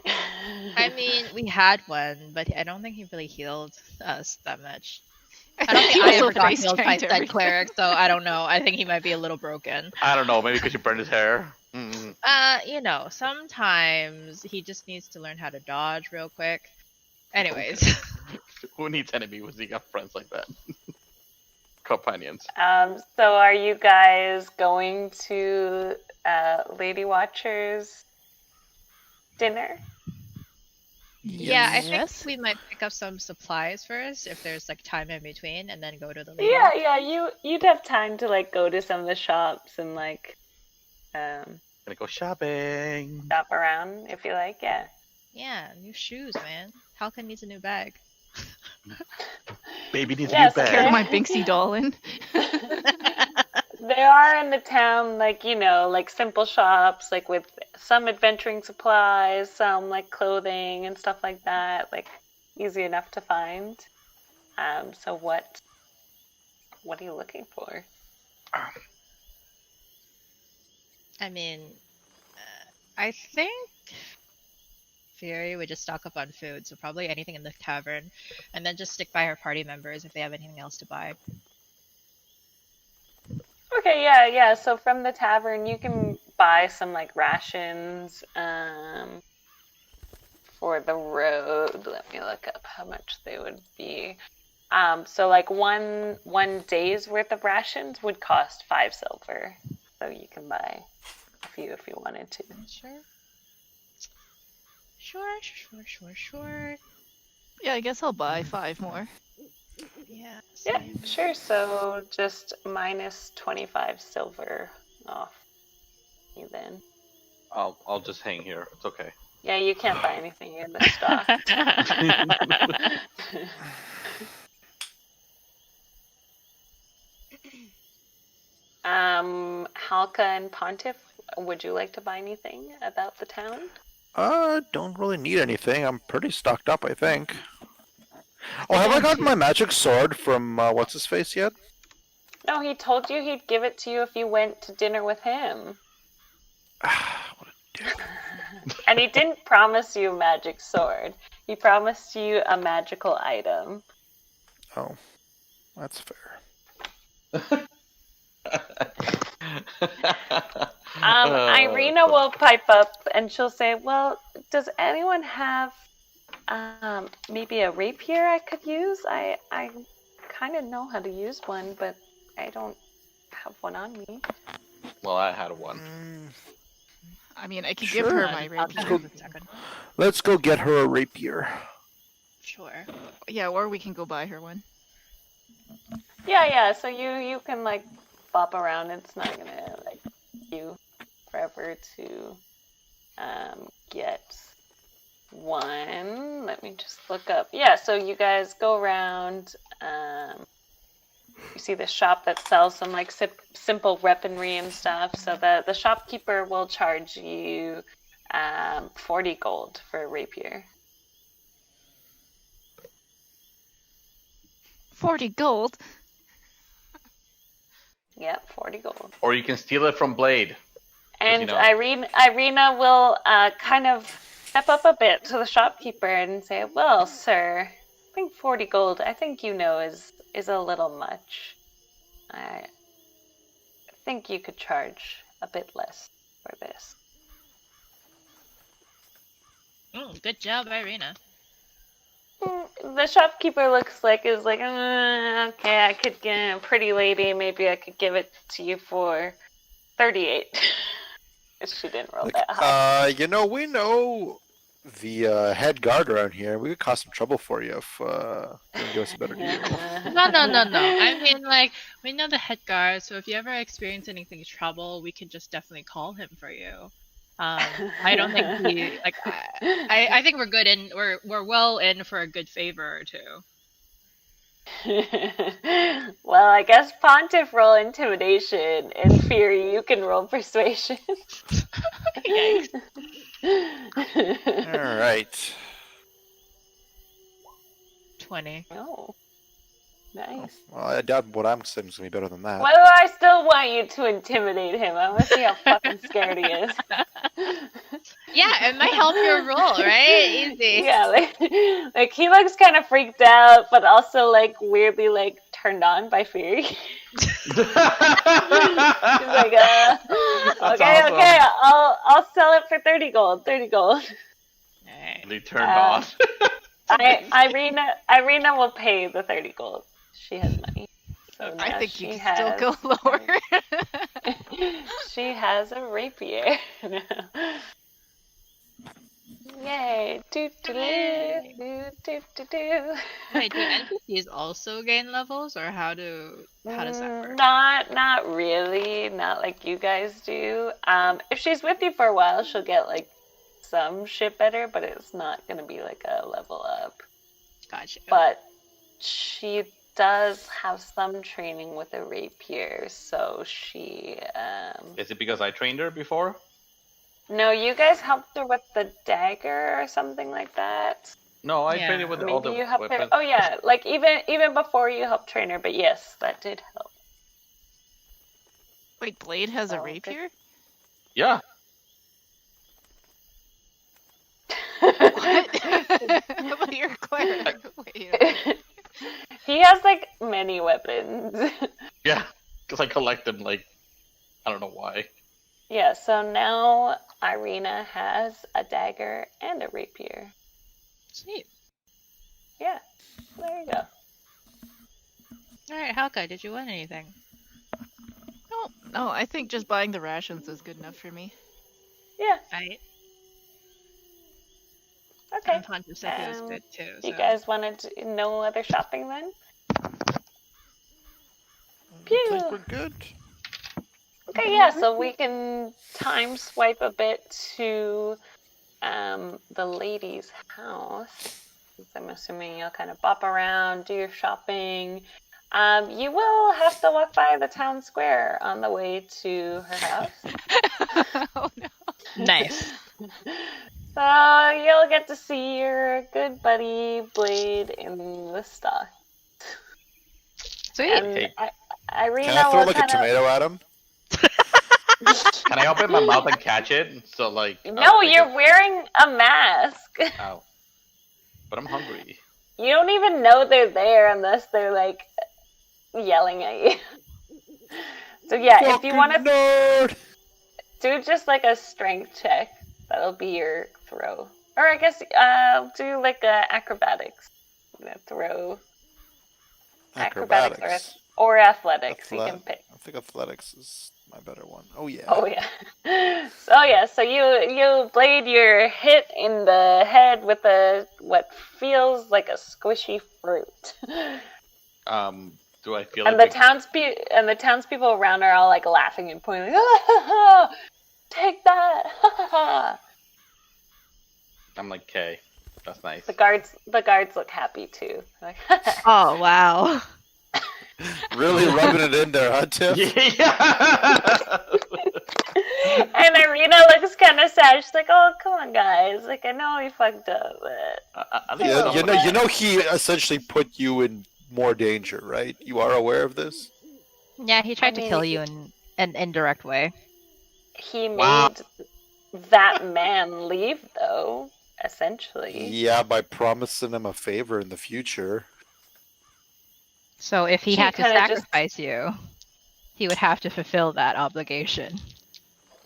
I mean, we had one, but I don't think he really healed us that much. I don't think I Also ever got face healed by tanked said everything. cleric, so I don't know. I think he might be a little broken. I don't know, maybe because you burned his hair. Sometimes he just needs to learn how to dodge real quick. Anyways. Who needs enemies when you got friends like that? Companions. So are you guys going to Lady Watcher's dinner? Yeah, I think Yes. we might pick up some supplies first if there's like time in between, and then go to the lady. Yeah, you'd have time to like go to some of the shops and like Gonna go shopping. shop around if you like, yeah. Yeah, new shoes, man. Halca needs a new bag. Baby needs Yes, a new Carry bag. my Binksy doll in. There are in the town, like, like simple shops, like with some adventuring supplies, some like clothing and stuff like that, like easy enough to find. So what are you looking for? I mean, I think Fury would just stock up on food, so probably anything in the tavern, and then just stick by her party members if they have anything else to buy. Okay, yeah. So from the tavern, you can buy some like rations for the road. Let me look up how much they would be. So like one day's worth of rations would cost 5 silver. So you can buy a few if you wanted to. Sure. Yeah, I guess I'll buy 5 more. Yeah. Yeah, same. sure. So just minus 25 silver off you then. I'll just hang here. It's okay. Yeah, you can't buy anything in the stock. Halca and Pontiff, would you like to buy anything about the town? Don't really need anything. I'm pretty stocked up, I think. Oh, have I gotten my magic sword from what's his face yet? No, he told you he'd give it to you if you went to dinner with him. What a dick. And he didn't promise you a magic sword. He promised you a magical item. Oh, that's fair. Irina will pipe up and she'll say, well, does anyone have maybe a rapier I could use? I kind of know how to use one, but I don't have one on me. Well, I had one. I mean, I could Sure. give her my I'll rapier. check in a second. Let's go get her a rapier. Sure. Yeah, or we can go buy her one. Yeah, so you can like bop around. It's not gonna like you forever to get one. Let me just look up. Yeah, so you guys go around. You see the shop that sells some like simple weaponry and stuff. So the shopkeeper will charge you 40 gold for a rapier. 40 gold? Yep, 40 gold. Or you can steal it from Blade. And know. Irina will kind of step up a bit to the shopkeeper and say, well, sir, I think 40 gold, I think is a little much. I think you could charge a bit less for this. Good job, Irina. The shopkeeper is like, okay, I could get a pretty lady. Maybe I could give it to you for 38. She didn't roll that high. We know the head guard around here. We could cause some trouble for you if you can give us a better deal. No. I mean, like, we know the head guard, so if you ever experience anything trouble, we could just definitely call him for you. I don't think he like. I think we're good in. We're well in for a good favor or two. Well, I guess Pontiff roll intimidation. In theory, you can roll persuasion. Yikes. All right. 20. Oh, nice. Well, I doubt what I'm saying is going to be better than that. Well, I still want you to intimidate him. I want to see how fucking scared he is. Yeah, it might help your roll, right? Easy. Yeah, like he looks kind of freaked out, but also like weirdly like turned on by fear. He's like, okay, awesome. okay, I'll sell it for 30 gold. 30 gold. Alright. They turned on. Irina will pay the 30 gold. She has money. So I now think she you can has, still go lower. She has a rapier. Yay! Do do do do do do. Wait, do NPCs also gain levels, or how does that work? Not really. Not like you guys do. If she's with you for a while, she'll get like some shit better, but it's not gonna be like a level up. Gotcha. But she does have some training with a rapier, so she. Is it because I trained her before? No, you guys helped her with the dagger or something like that. No, I Yeah. trained her with all Maybe the you helped her. weapons. Oh yeah, like even before you helped train her, but yes, that did help. Wait, Blade has a Oh, rapier? Yeah. What? But you're a cleric. Wait. He has like many weapons. Yeah. Because I collect them, like, I don't know why. Yeah, so now Irina has a dagger and a rapier. Sweet. Yeah, there you go. Alright, Halca, did you win anything? No, I think just buying the rations is good enough for me. Yeah, Right. okay. And Pontiff said he was good too. You So. guys wanted to, no other shopping then? I Pew! think we're good. Okay, yeah, so we can time swipe a bit to the lady's house. I'm assuming you'll kind of bop around, do your shopping. You will have to walk by the town square on the way to her house. Oh no. Nice. So you'll get to see your good buddy Blade in the stock. Sweet. And Okay. Irina Can I throw will like a kind of... tomato at him? Can I open my mouth and catch it? So, like. No, like you're wearing a mask. Ow. But I'm hungry. You don't even know they're there unless they're like yelling at you. So yeah, if you want to Nerd! do just like a strength check, that'll be your throw. Or I guess do like acrobatics. You know, throw acrobatics or athletics. You can pick. I think athletics is my better one. Oh yeah. Oh yeah. So you Blade, you're hit in the head with what feels like a squishy fruit. Do I feel And like the townspeople around are all like laughing and pointing, ah, take that. I'm like, okay, that's nice. The guards look happy too. Like, Oh wow. Really rubbing it in there, huh, Tiff? Yeah. and Irina looks kind of sad. She's like, "Oh, come on, guys! Like, I know we fucked up, but At least Yeah, someone- you know, he essentially put you in more danger, right? You are aware of this? Yeah, he tried I mean, to kill you in an indirect way. he Wow. made that man leave, though. Essentially, Yeah, by promising him a favor in the future. So if he She had to kinda just- sacrifice you, he would have to fulfill that obligation.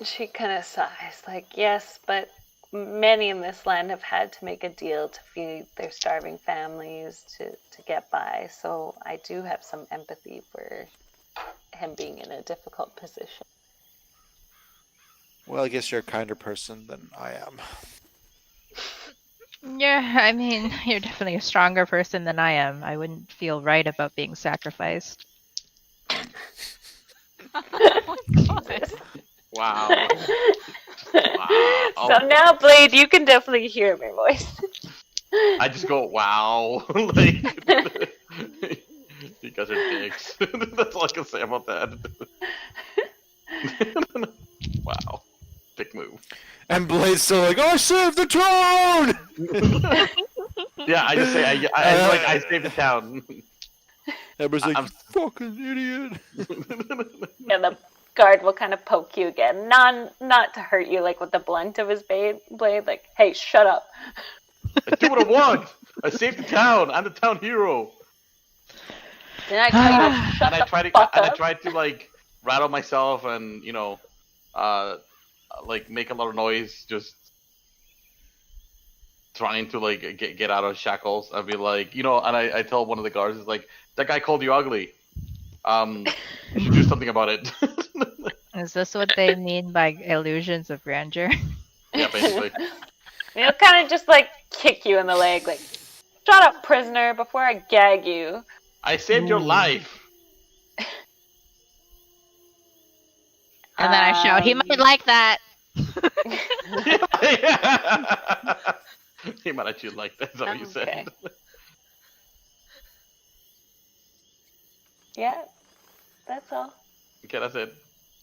she kind of sighs, like, "Yes, but many in this land have had to make a deal to feed their starving families to get by. So I do have some empathy for him being in a difficult position. Well, I guess you're a kinder person than I am. I mean, you're definitely a stronger person than I am. I wouldn't feel right about being sacrificed. Oh my god. Wow. So now, Blade, you can definitely hear my voice. I just go, wow. Like, you guys are dicks. That's all I can say about that. Wow. Dick move. And Blade's still like, I saved the town! Yeah, I just say, I saved the town. Everybody's like, I'm- fucking idiot. And the guard will kind of poke you again, not to hurt you, like with the blunt of his blade, like, hey, shut up. I do what I want. I saved the town. I'm the town hero. Didn't I tell you to shut And I the try to, fuck and I up? tried to like rattle myself and like make a lot of noise, just trying to like get out of shackles. I'd be like, and I tell one of the guards, is like, that guy called you ugly. You should do something about it. Is this what they mean by illusions of grandeur? Yeah, basically. He'll kind of just like kick you in the leg, like, shut up, prisoner, before I gag you. I saved your life. And then I shout, he might like that. He might actually like that. Is that what you Okay. said? Yeah, that's all. Okay, that's it.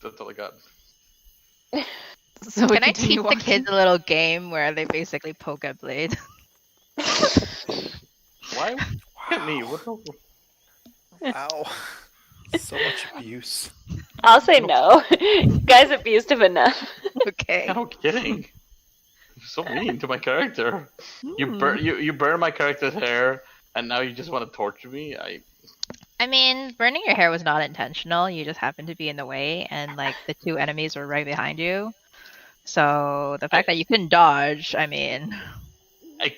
That's all I got. So we Can I teach continue the walking. kids a little game where they basically poke at Blade? Why at me? What the- Wow. So much abuse. I'll say no. Guys abused him enough. Okay. No kidding. You're so mean to my character. You Hmm. burn my character's hair, and now you just want to torture me. I mean, burning your hair was not intentional. You just happened to be in the way, and like the two enemies were right behind you. So the fact that you couldn't dodge, I mean, I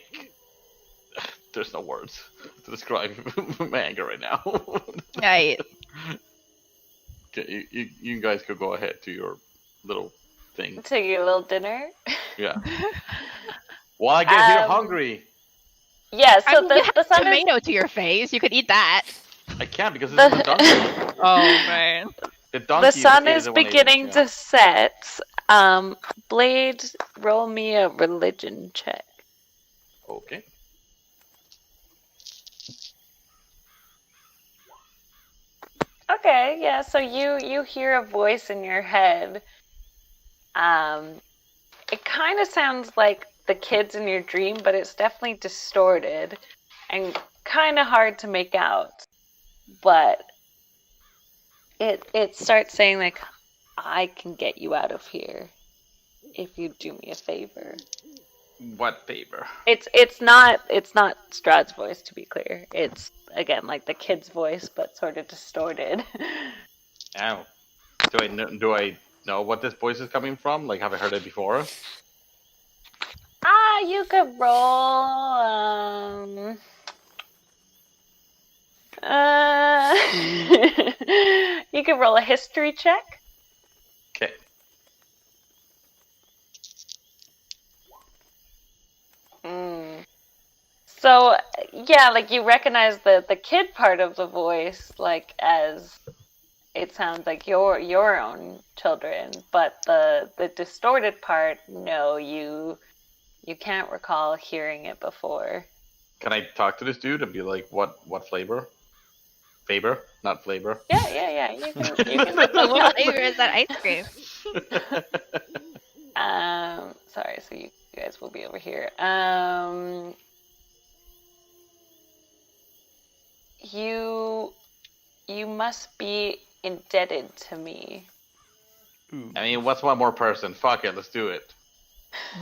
there's no words to describe my anger right now. I Okay, you guys could go ahead to your little thing. Take your little dinner. Yeah. While I get here Um, hungry, Yeah, I so mean, you the have sun is tomato to your face. You could eat that. I can't because this is the donkey. Oh man. The sun is the one I ate, beginning yeah. to set. Blade, roll me a religion check. Okay. Okay, yeah, so you hear a voice in your head. It kind of sounds like the kids in your dream, but it's definitely distorted and kind of hard to make out. But it starts saying like, I can get you out of here if you do me a favor. What favor? It's not Strahd's voice, to be clear. It's again like the kid's voice, but sort of distorted. Ow. Do I know what this voice is coming from? Like, have I heard it before? You could roll. You could roll a history check. Okay. So yeah, like you recognize the kid part of the voice, like as it sounds like your own children, but the distorted part, no, you can't recall hearing it before. Can I talk to this dude and be like, what flavor? Favor, not flavor. Yeah. You can So what flavor is that ice cream? sorry, so you guys will be over here. You must be indebted to me. I mean, what's one more person? Fuck it, let's do it.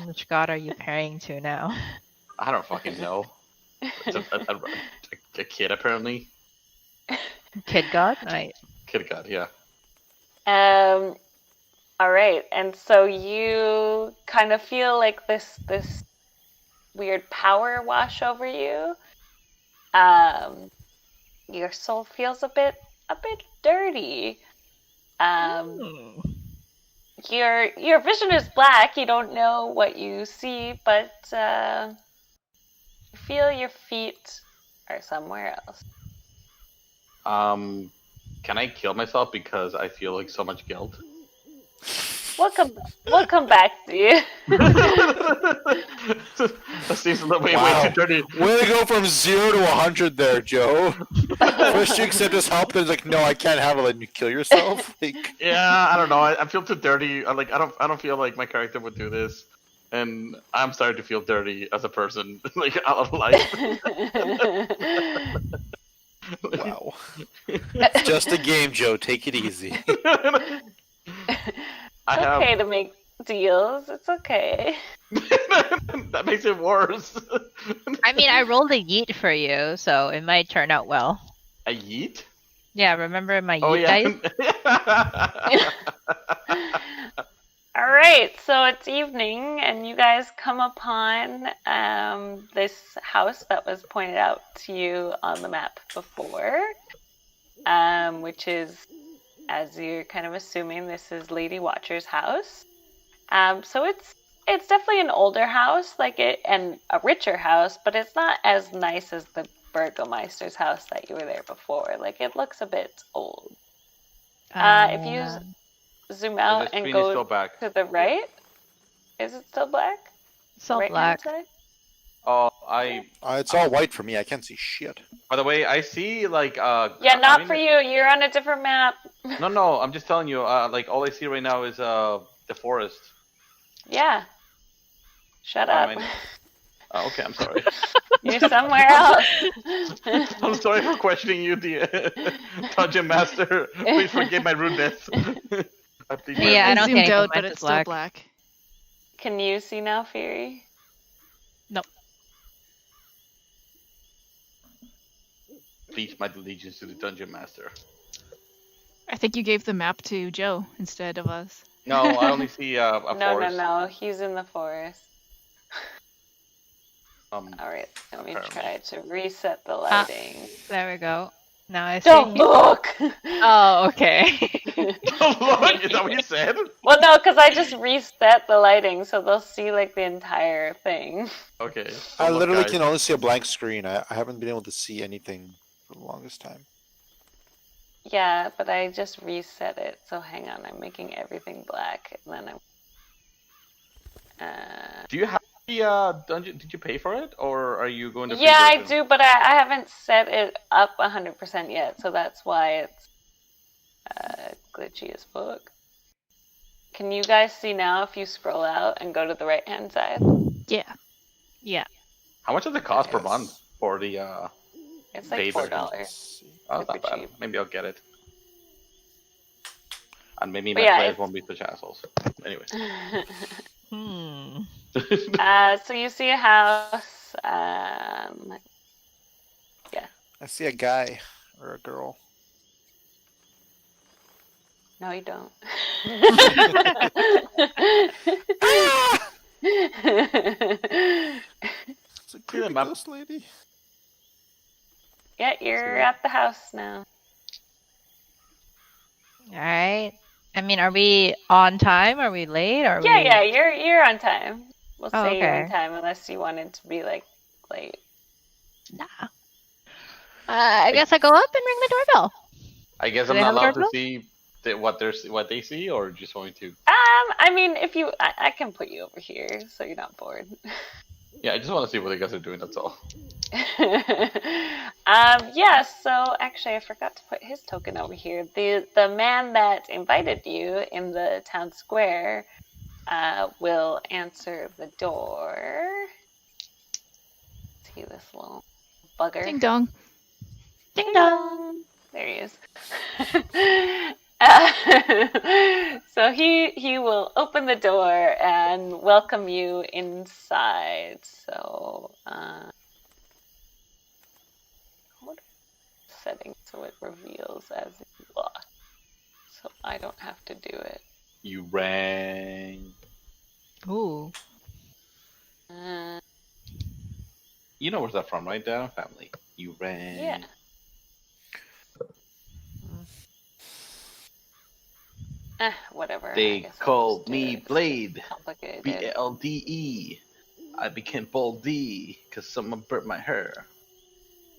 Which god are you praying to now? I don't fucking know. It's a kid, apparently. Kid god? Right. Kid god, yeah. All right, and so you kind of feel like this weird power wash over you. Your soul feels a bit dirty. Hmm. Your vision is black. You don't know what you see, but you feel your feet are somewhere else. Can I kill myself because I feel like so much guilt? We'll come back to you. That seems a little way Wow. too dirty. Way to go from 0 to 100 there, Joe. First you accept his help, then it's like, no, I can't have it, and you kill yourself. Like, Yeah, I don't know. I feel too dirty. I don't feel like my character would do this, and I'm starting to feel dirty as a person, like out of life. wow. It's just a game, Joe. Take it easy. I It's have. okay to make deals. It's okay. That makes it worse. I mean, I rolled a yeet for you, so it might turn out well. A yeet? Yeah, remember my Oh yeet dice? yeah. All right, so it's evening, and you guys come upon this house that was pointed out to you on the map before, which is, as you're kind of assuming, this is Lady Watcher's house. So it's definitely an older house, and a richer house, but it's not as nice as the Burgomeister's house that you were there before. Like, it looks a bit old. If you zoom out The and screen is still go back. to the right, is it still black? It's all Right-hand black. side? Oh, It's all white for me. I can't see shit. by the way, I see like Yeah, not for you. You're on a different map. No, I'm just telling you. Like all I see right now is the forest. Yeah. Shut I up. mean- Oh, okay, I'm sorry. You're somewhere else. I'm sorry for questioning you, the Dungeon Master. Please forgive my rudeness. I plead my Yeah, I I don't see zoomed anything. out, but Mine's it's still black. black. Can you see now, Fury? Plead my allegiance to the Dungeon Master. I think you gave the map to Joe instead of us. No, I only see a No, forest. no. He's in the forest. Um, All right, let me Apparently. try to reset the lighting. There we go. Now I see. Don't look! Oh, okay. Don't look! Is that what you said? Well, no, because I just reset the lighting, so they'll see like the entire thing. Okay. I Don't look, literally guys. can only see a blank screen. I haven't been able to see anything for the longest time. Yeah, but I just reset it. So hang on, I'm making everything black, and then I'm. Do you have the dungeon? Did you pay for it, or are you going to? Yeah, I do, but I haven't set it up 100% yet, so that's why it's glitchy as fuck. Can you guys see now if you scroll out and go to the right-hand side? Yeah. Yeah. How much does it cost per Yes. month for the? It's like Vader. $4. Let's see. Oh, it's not Super bad. cheap. Maybe I'll get it. And maybe But my yeah, players it's- won't be such assholes. Anyway. So you see a house. I see a guy or a girl. No, you don't. It's a creepy map. ghost lady. Yeah, you're at the house now. All right. I mean, are we on time? Are we late? Are Yeah, we? yeah, you're on time. We'll Oh, say you're on okay. time unless you wanted to be like late. Nah. I guess I go up and ring the doorbell. I guess Do I'm they not have a allowed to doorbell? see what they see, or just going to. I mean, if you, I can put you over here so you're not bored. Yeah, I just want to see what you guys are doing. That's all. Yeah, so actually I forgot to put his token over here. The man that invited you in the town square will answer the door. See this little bugger. Ding dong. Ding dong. There he is. So he will open the door and welcome you inside. So what setting so it reveals as you walk, so I don't have to do it. You rang. Ooh. You know where's that from, right? Down family. You rang. Yeah. Whatever. I They guess I'll called just do me it. It's too Blade. complicated. BLDE. I became Baldy because someone burnt my hair.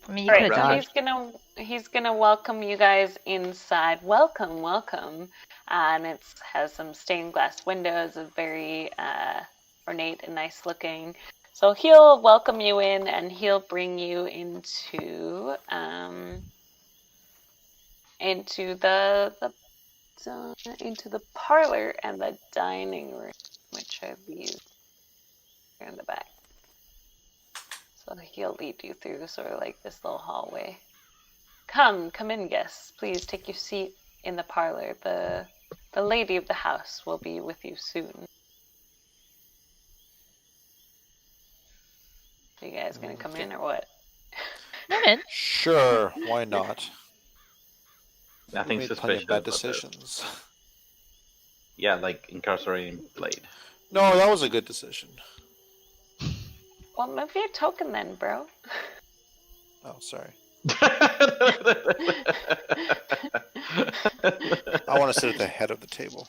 I mean, you All could right, have so dodged. he's gonna welcome you guys inside. Welcome, welcome. And it has some stained glass windows, a very ornate and nice looking. So he'll welcome you in, and he'll bring you into into the parlor and the dining room, which I believe are in the back. So he'll lead you through sort of like this little hallway. Come in, guests. Please take your seat in the parlor. The lady of the house will be with you soon. Are you guys gonna come in or what? I'm in. Sure, why not? Nothing We made plenty suspicious of bad about this. decisions. Yeah, like incarcerating Blade. No, that was a good decision. Well, move your token then, bro. Oh, sorry. I I want to sit at the head of the table.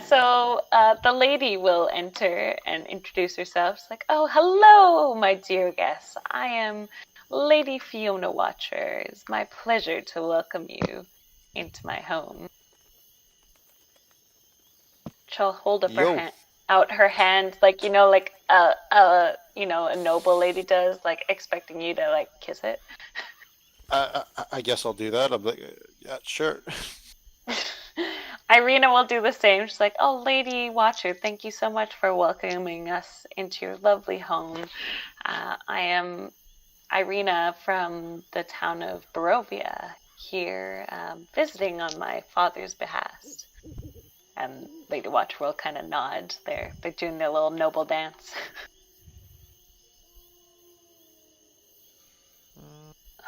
So the lady will enter and introduce herself. She's like, "Oh, hello, my dear guests. I am Lady Fiona Watcher. It's my pleasure to welcome you into my home." She'll hold up out her hand, like like a noble lady does, like expecting you to like kiss it. I guess I'll do that. I'm like, yeah, sure. Irina will do the same. She's like, "Oh, Lady Watcher, thank you so much for welcoming us into your lovely home. I am Irina from the town of Barovia, here visiting on my father's behest." And Lady Watcher will kind of nod. They're doing their little noble dance.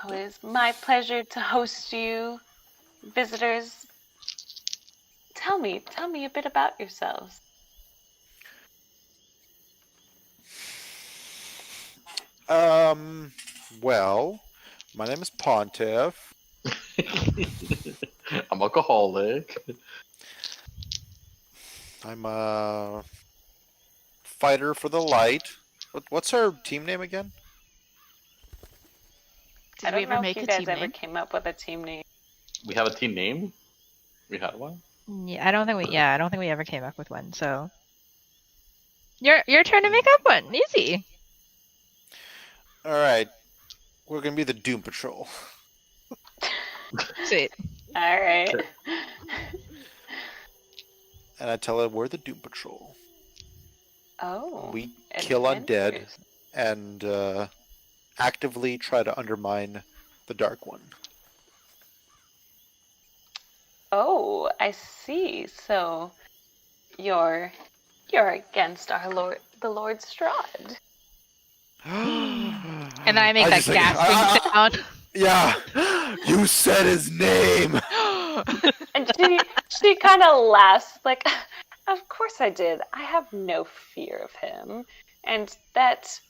Oh, it is my pleasure to host you, visitors. Tell me a bit about yourselves. Well, my name is Pontiff. I'm alcoholic. I'm a fighter for the light. What's our team name again? I Did we don't ever know make if a you guys team ever name? came up with a team name. We have a team name? We had one? Yeah, I don't think we ever came up with one. So your turn to make up one. Easy. All right, we're gonna be the Doom Patrol. Sweet. All right. Sure. And I tell her we're the Doom Patrol. Oh. We kill undead adventures. and actively try to undermine the Dark One. Oh, I see. So you're against our Lord, the Lord Strahd. And I make that just like, gasping sound. Yeah, you said his name. And she kind of laughs, like, "Of course I did. I have no fear of him. And that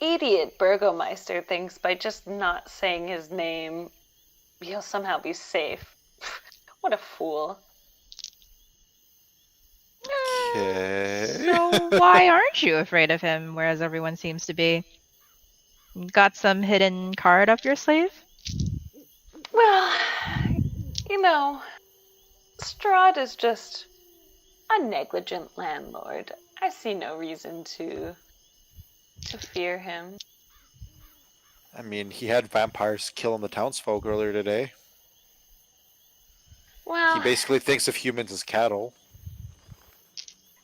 idiot Burgomeister thinks by just not saying his name, he'll somehow be safe. What a fool." Okay. So why aren't you afraid of him, whereas everyone seems to be? Got some hidden card up your sleeve? Well, Strahd is just a negligent landlord. I see no reason to fear him. I mean, he had vampires killing the townsfolk earlier today. Well, He basically thinks of humans as cattle.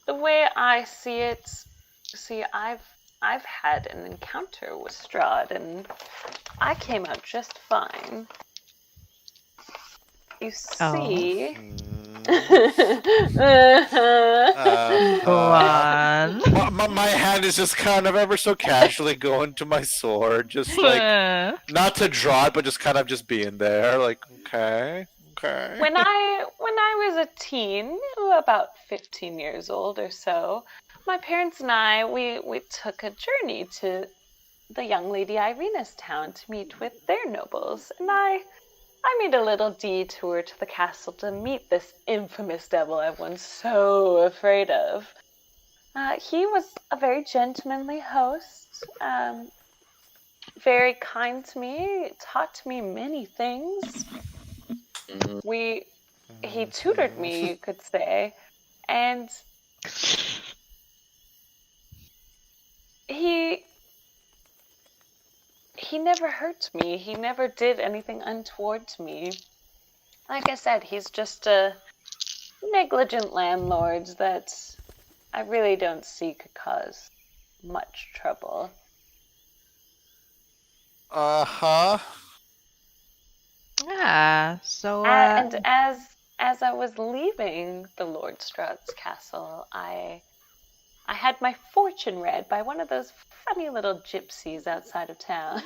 the way I see it, I've had an encounter with Strahd, and I came out just fine. You see, Go on. My hand is just kind of ever so casually going to my sword, just like not to draw it, but just kind of just being there. Like, okay. Okay. When I was a teen, about 15 years old or so, my parents and I we took a journey to the young lady Irina's town to meet with their nobles, and I made a little detour to the castle to meet this infamous devil everyone's so afraid of. He was a very gentlemanly host, very kind to me, taught me many things. He tutored me, you could say, and he never hurt me. He never did anything untoward to me. Like I said, he's just a negligent landlord that I really don't see could cause much trouble. Uh-huh. So And as I was leaving the Lord Strahd's castle, I had my fortune read by one of those funny little gypsies outside of town.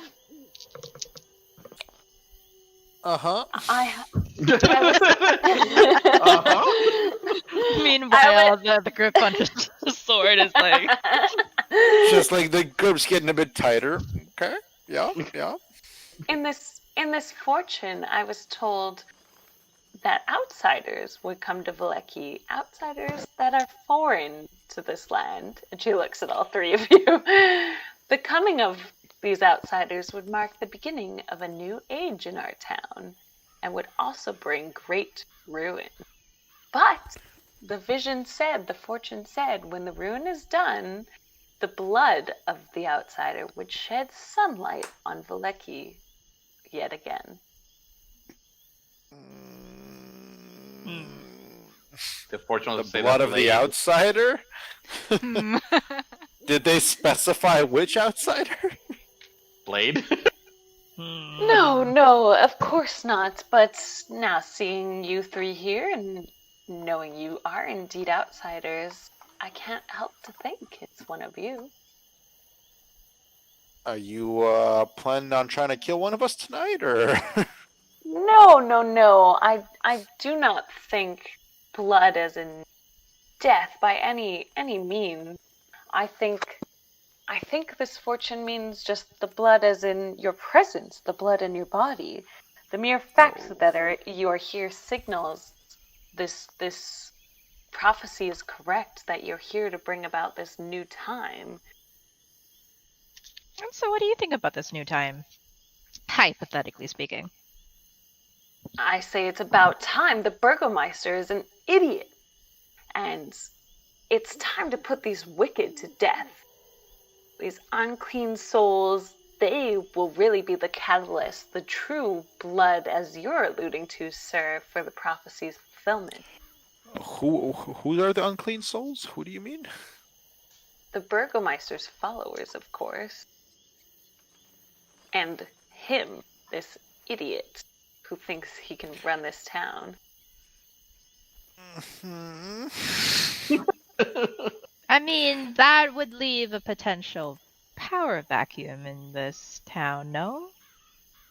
Uh-huh. meanwhile, the grip on the sword is like. Just like the grip's getting a bit tighter. Okay. Yeah. In this fortune, I was told that outsiders would come to Vlecki, outsiders that are foreign to this land. And she looks at all three of you. The coming of these outsiders would mark the beginning of a new age in our town and would also bring great ruin. But the fortune said, when the ruin is done, the blood of the outsider would shed sunlight on Vlecki yet again. The fortune The say blood that of the Blade- outsider? Did they specify which outsider? Blade. No, of course not. But now seeing you three here and knowing you are indeed outsiders, I can't help to think it's one of you. Are you planning on trying to kill one of us tonight, or? No. I do not think blood as in death by any means. I think this fortune means just the blood as in your presence, the blood in your body. The mere fact that you are here signals this prophecy is correct, that you're here to bring about this new time. And so, what do you think about this new time? Hypothetically speaking. I say it's about time. The Burgomeister is an idiot. And it's time to put these wicked to death. These unclean souls, they will really be the catalyst, the true blood, as you're alluding to, sir, for the prophecy's fulfillment. Who are the unclean souls? Who do you mean? The Burgomeister's followers, of course. And him, this idiot, who thinks he can run this town. I mean, that would leave a potential power vacuum in this town, no?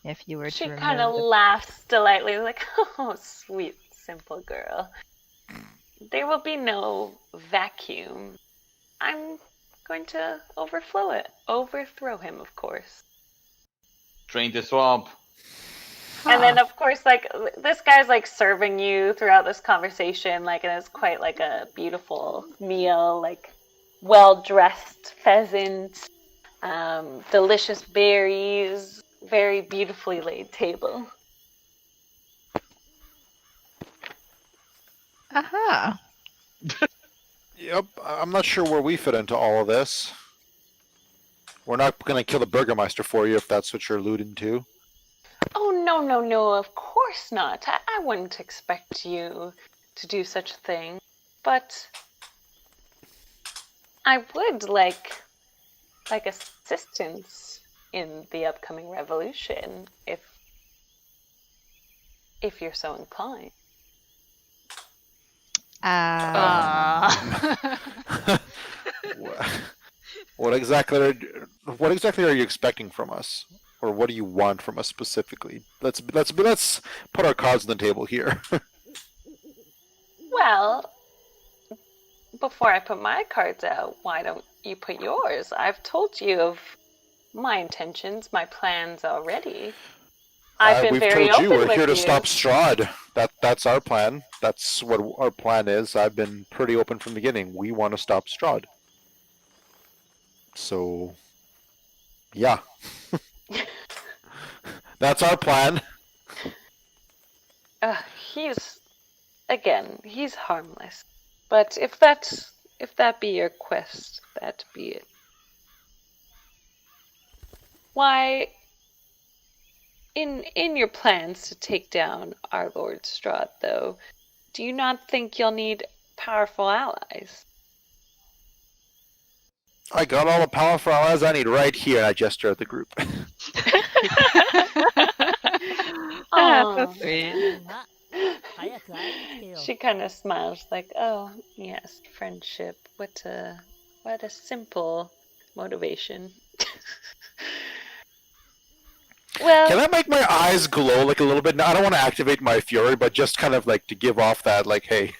If you were She to kind of remove laughs delightedly, like, oh, sweet, simple girl. There will be no vacuum. I'm going to overthrow him, of course. Drain the swamp. And then, of course, like, this guy's, like, serving you throughout this conversation, like, and it's quite, like, a beautiful meal, like, well-dressed pheasant, delicious berries, very beautifully laid table. Aha. Yep, I'm not sure where we fit into all of this. We're not going to kill the Burgomeister for you if that's what you're alluding to. Oh, no, of course not. I wouldn't expect you to do such a thing. But I would like assistance in the upcoming revolution, if you're so inclined. What exactly are you expecting from us? or what do you want from us specifically? Let's put our cards on the table here. Well, before I put my cards out, why don't you put yours? I've told you of my intentions, my plans already. I've been We've very told you open we're with here to you. stop Strahd. That's our plan. That's what our plan is. I've been pretty open from the beginning. We want to stop Strahd. So, yeah. That's our plan. He's he's harmless. But if that be your quest, that be it. Why, in your plans to take down our Lord Strahd, though, do you not think you'll need powerful allies? I got all the powerful allies I need right here. I gesture at the group. Ah, so sweet. She kind of smiles, like, "Oh yes, friendship. What a simple motivation." Well, Can I make my eyes glow like a little bit? Now, I don't want to activate my fury, but just kind of like to give off that, like, hey.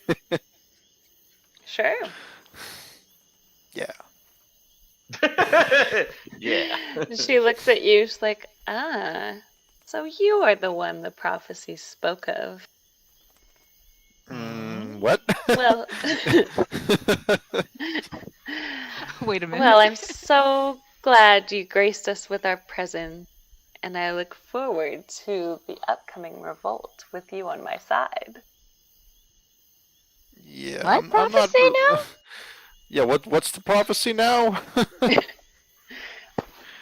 sure. Yeah. Yeah. She looks at you. She's like, so you are the one the prophecy spoke of. What? Well, Wait a minute. well, I'm so glad you graced us with our presence, and I look forward to the upcoming revolt with you on my side. Yeah. What I'm prophecy not... now? Yeah. What's the prophecy now?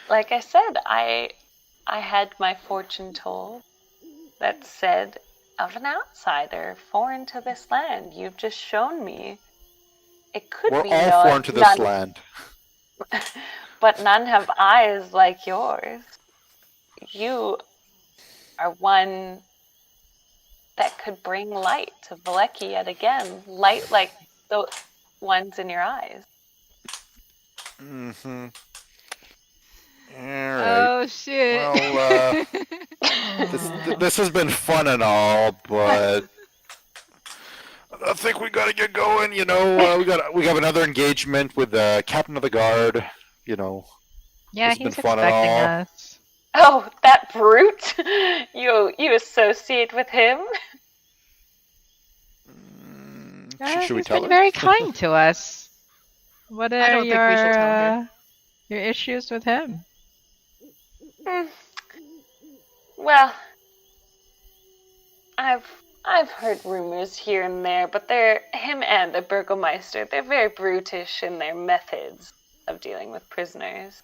Like I said, I had my fortune told that said of an outsider foreign to this land. You've just shown me it could We're be all foreign to this none, land. but none have eyes like yours. You are one that could bring light to Valeki yet again, light like the ones in your eyes. Mm-hmm. All right. Oh shit. Well, this has been fun and all, but I think we gotta get going. You know, we have another engagement with the captain of the guard. You know, Yeah, It's been he's fun and expecting all. us. Oh, that brute! You associate with him? should we He's tell been her? very kind to us. What I are don't think we should tell her. your issues with him? Well, I've heard rumors here and there, but him and the Burgomeister, they're very brutish in their methods of dealing with prisoners.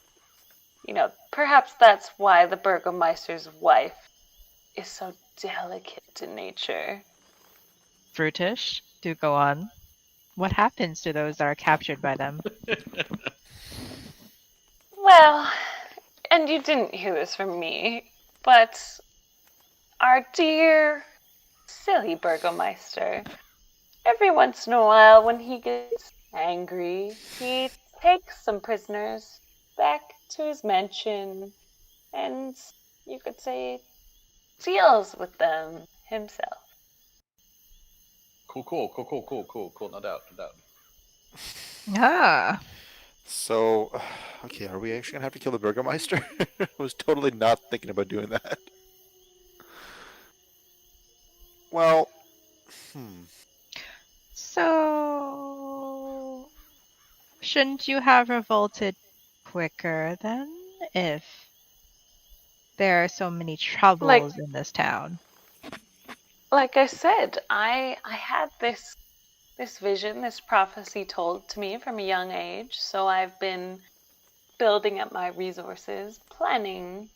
You know, perhaps that's why the Burgomeister's wife is so delicate in nature. Brutish? Do go on. What happens to those that are captured by them? Well, and you didn't hear this from me, but our dear, silly Burgomeister, every once in a while when he gets angry, he takes some prisoners back to his mansion and, you could say, deals with them himself. Cool. No doubt. Ah. So, okay, are we actually gonna have to kill the Burgomeister? I was totally not thinking about doing that. Well, So, shouldn't you have revolted quicker then, if there are so many troubles in this town? Like I said, I had this vision, this prophecy told to me from a young age, so I've been building up my resources, planning,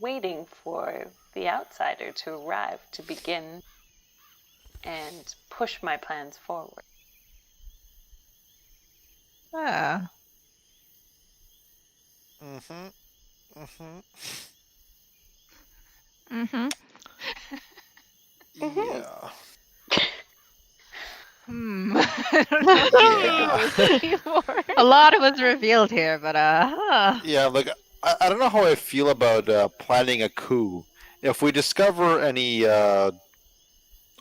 waiting for the outsider to arrive to begin and push my plans forward. Ah. Mm-hmm. Yeah. I don't know what to think of this anymore. A lot was revealed here, but Yeah, like I don't know how I feel about planning a coup. If we discover any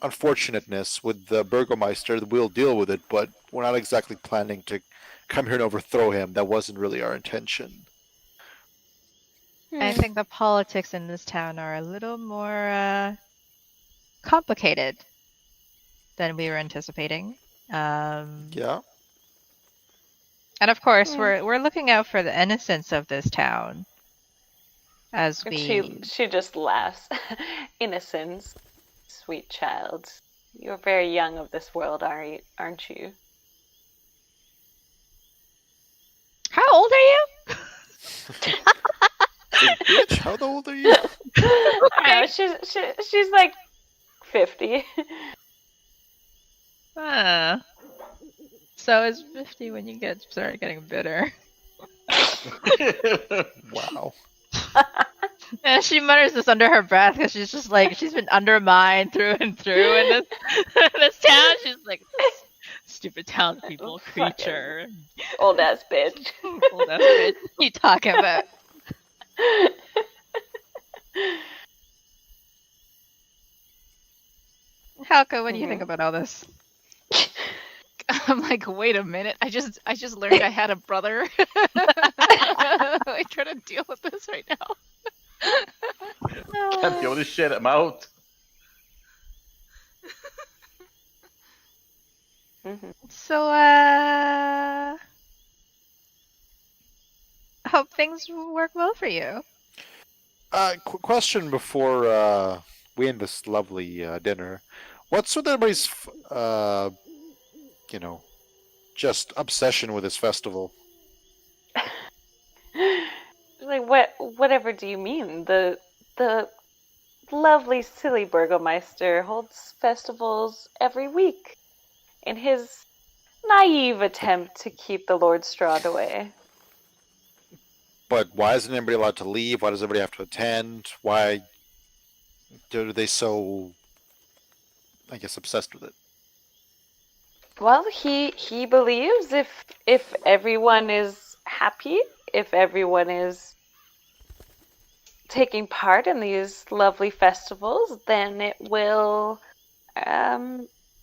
unfortunateness with the Burgomeister, we'll deal with it, but we're not exactly planning to come here and overthrow him. That wasn't really our intention. I think the politics in this town are a little more complicated than we were anticipating. Yeah. And of course, Hmm. we're looking out for the innocence of this town as And we. she just laughs. Innocence, sweet child. You're very young of this world, aren't you? How old are you? Hey, bitch, how old are you? No, she's like 50. So it's 50 when you start getting bitter. Wow. And she mutters this under her breath because she's just like she's been undermined through and through in this this town. She's like stupid townspeople, creature, Old ass bitch. old ass bitch. You talking about? Halca, what do you think about all this? I'm like, wait a minute. I just learned I had a brother. I try to deal with this right now. Can't deal with this shit. I'm out. So, hope things work well for you. Question before we end this lovely dinner. What's with everybody's, just obsession with this festival? Like whatever do you mean? The lovely silly Burgomeister holds festivals every week in his naive attempt to keep the Lord Strahd away. But why isn't anybody allowed to leave? Why does everybody have to attend? Why are they so, I guess, obsessed with it? Well, he believes if everyone is happy, if everyone is taking part in these lovely festivals, then it will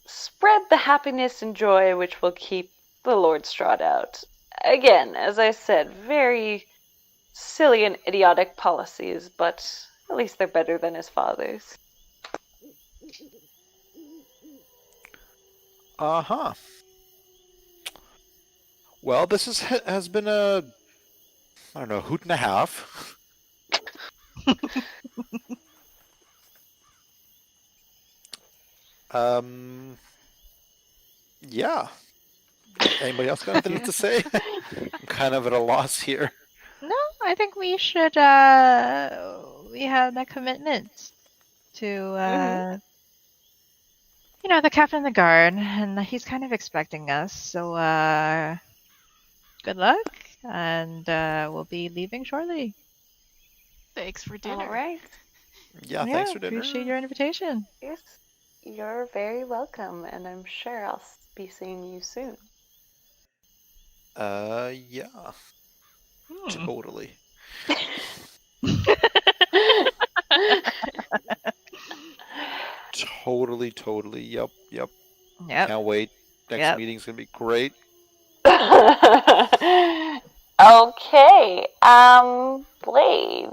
spread the happiness and joy which will keep the Lord Strahd out. Again, as I said, very silly and idiotic policies, but at least they're better than his father's. Uh-huh. Well, this has been a, I don't know, hoot and a half. Yeah. Anybody else got anything to say? I'm kind of at a loss here. No, I think we should. We have that commitment to, the captain of the guard, and he's kind of expecting us. So, good luck, and we'll be leaving shortly. Thanks for dinner. All right. Yeah, thanks for dinner. Appreciate your invitation. Yes, you're very welcome, and I'm sure I'll be seeing you soon. Yeah. Totally. Totally. Yep. Yep. Can't wait. Next meeting's gonna be great. Okay, Blade,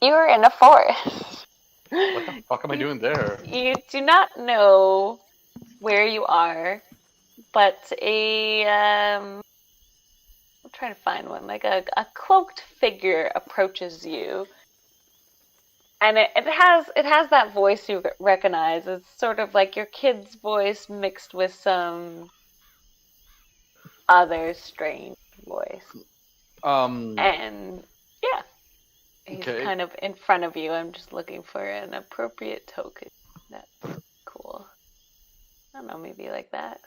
you're in a forest. What the fuck am I doing there? You do not know where you are, but I'm trying to find one. Like a cloaked figure approaches you, and it has that voice you recognize. It's sort of like your kid's voice mixed with some other strange voice. And yeah, he's kind of in front of you. I'm just looking for an appropriate token. That's cool. I don't know, maybe like that.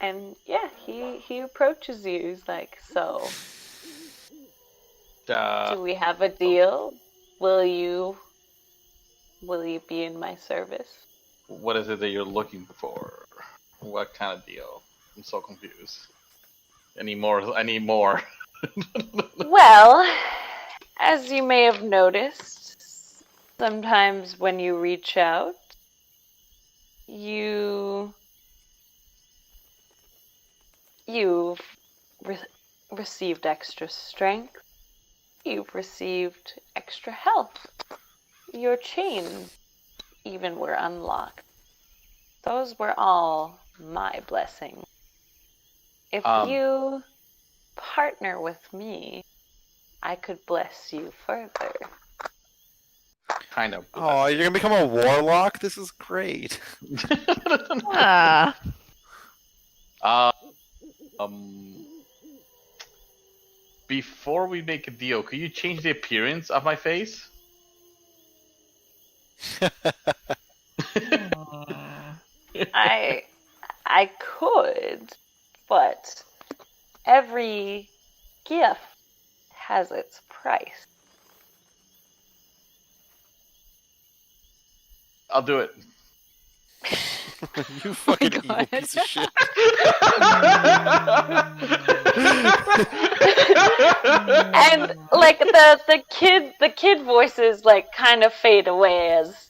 And yeah, he approaches you. He's like, so, do we have a deal? Will you be in my service? What is it that you're looking for? What kind of deal? I'm so confused. anymore. Well, as you may have noticed, sometimes when you reach out, you've received extra strength. You've received extra health. Your chains even were unlocked. Those were all my blessings. If you partner with me, I could bless you further. Kind of. Oh, you're gonna become a warlock? This is great. Ah. Before we make a deal, could you change the appearance of my face? I could, but every gift has its price. I'll do it. You fucking evil God. piece of shit. And like the kid voices like kind of fade away as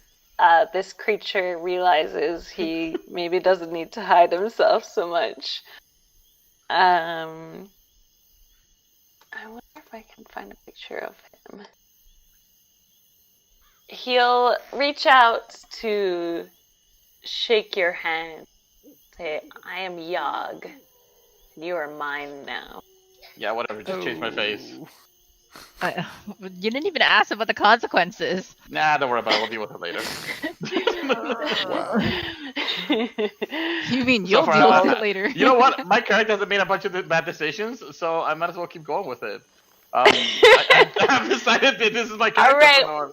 this creature realizes he maybe doesn't need to hide himself so much. I wonder if I can find a picture of him. He'll reach out to shake your hand, say, "I am Yog. You are mine now." Yeah, whatever. Just change my face. You didn't even ask about the consequences. Nah, don't worry about it. We'll deal with it later. Wow. You mean So you'll far, deal with it later? You know what? My character hasn't made a bunch of bad decisions, so I might as well keep going with it. I've decided that this is my character. Alright. from now on.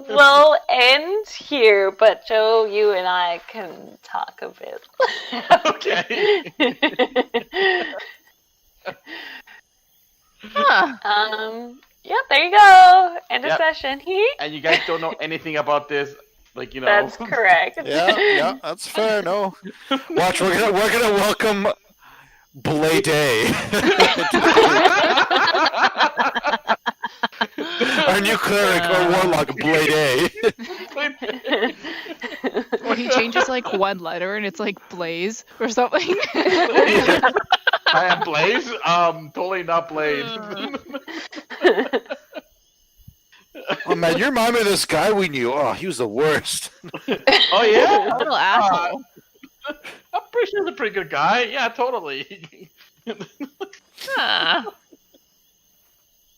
We'll end here, but Joe, you and I can talk a bit. Okay. Huh. Yeah, there you go. End of Yep. session. And you guys don't know anything about this, like, you know. That's correct. Yeah, that's fair. No, watch, we're gonna welcome Blade Our new cleric or warlock, Blade Or he changes like one letter and it's like Blaze or something. I am Blaze? Totally not Blade. Oh man, you remind me of this guy we knew. Oh, he was the worst. Oh yeah? Little asshole. I'm pretty sure he's a pretty good guy. Yeah, totally. Huh.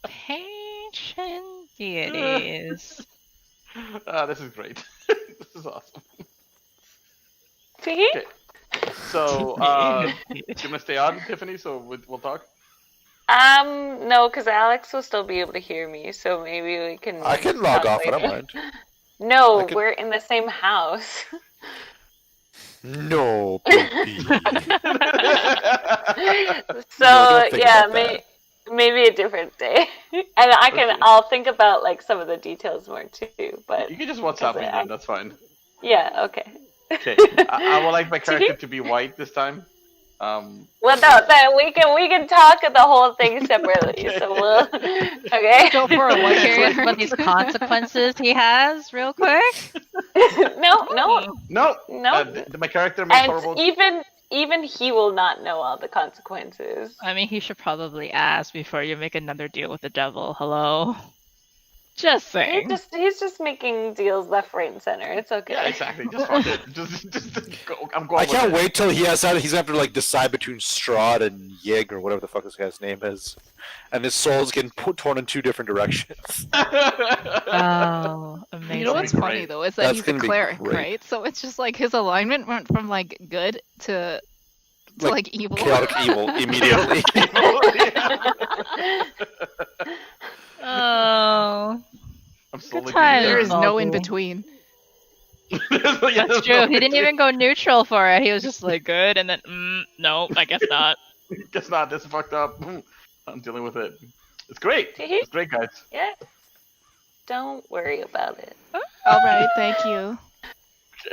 Patient deities. This is great. This is awesome. See? Okay. So, do you want to stay on, Tiffany, so we'll talk? No, because Alex will still be able to hear me, so maybe we can. I can log talk off. I don't later. mind. No, I can- we're in the same house. No, baby. So don't think yeah, about that. maybe a different day, and Okay. I'll think about like some of the details more too. But You can just WhatsApp me then, that's fine. yeah, okay. Okay. I would like my character to be white this time. Well, no, then we can talk the whole thing separately. Okay. So we'll okay. Go for a white Curious hair. what these consequences he has, real quick. No, No! no. My character makes And horrible... even he will not know all the consequences. I mean, he should probably ask before you make another deal with the devil. Hello? Just saying. He's just making deals left, right, and center. It's okay. Yeah, exactly. Just fuck it. Just go. I'm going I with can't it. wait till he has that. He's gonna have to like decide between Strahd and Yig or whatever the fuck this guy's name is, and his soul's getting torn in two different directions. Oh, amazing. You know what's Great. funny though is that That's he's a gonna be cleric, great. right? So it's just like his alignment went from like good to like evil. Chaotic evil immediately. Oh, I'm slowly times. There getting is no in Awful. between. Yeah, that's true. He didn't even go neutral for it. He was just like good, and then no, I guess not. Guess not. This is fucked up. I'm dealing with it. It's great. It's great, guys. Yeah. Don't worry about it. All right, thank you.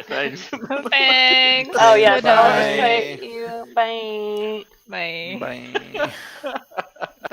Thanks. Thanks. Oh yeah, Bye. Thank you. Bye. Bye. Bye.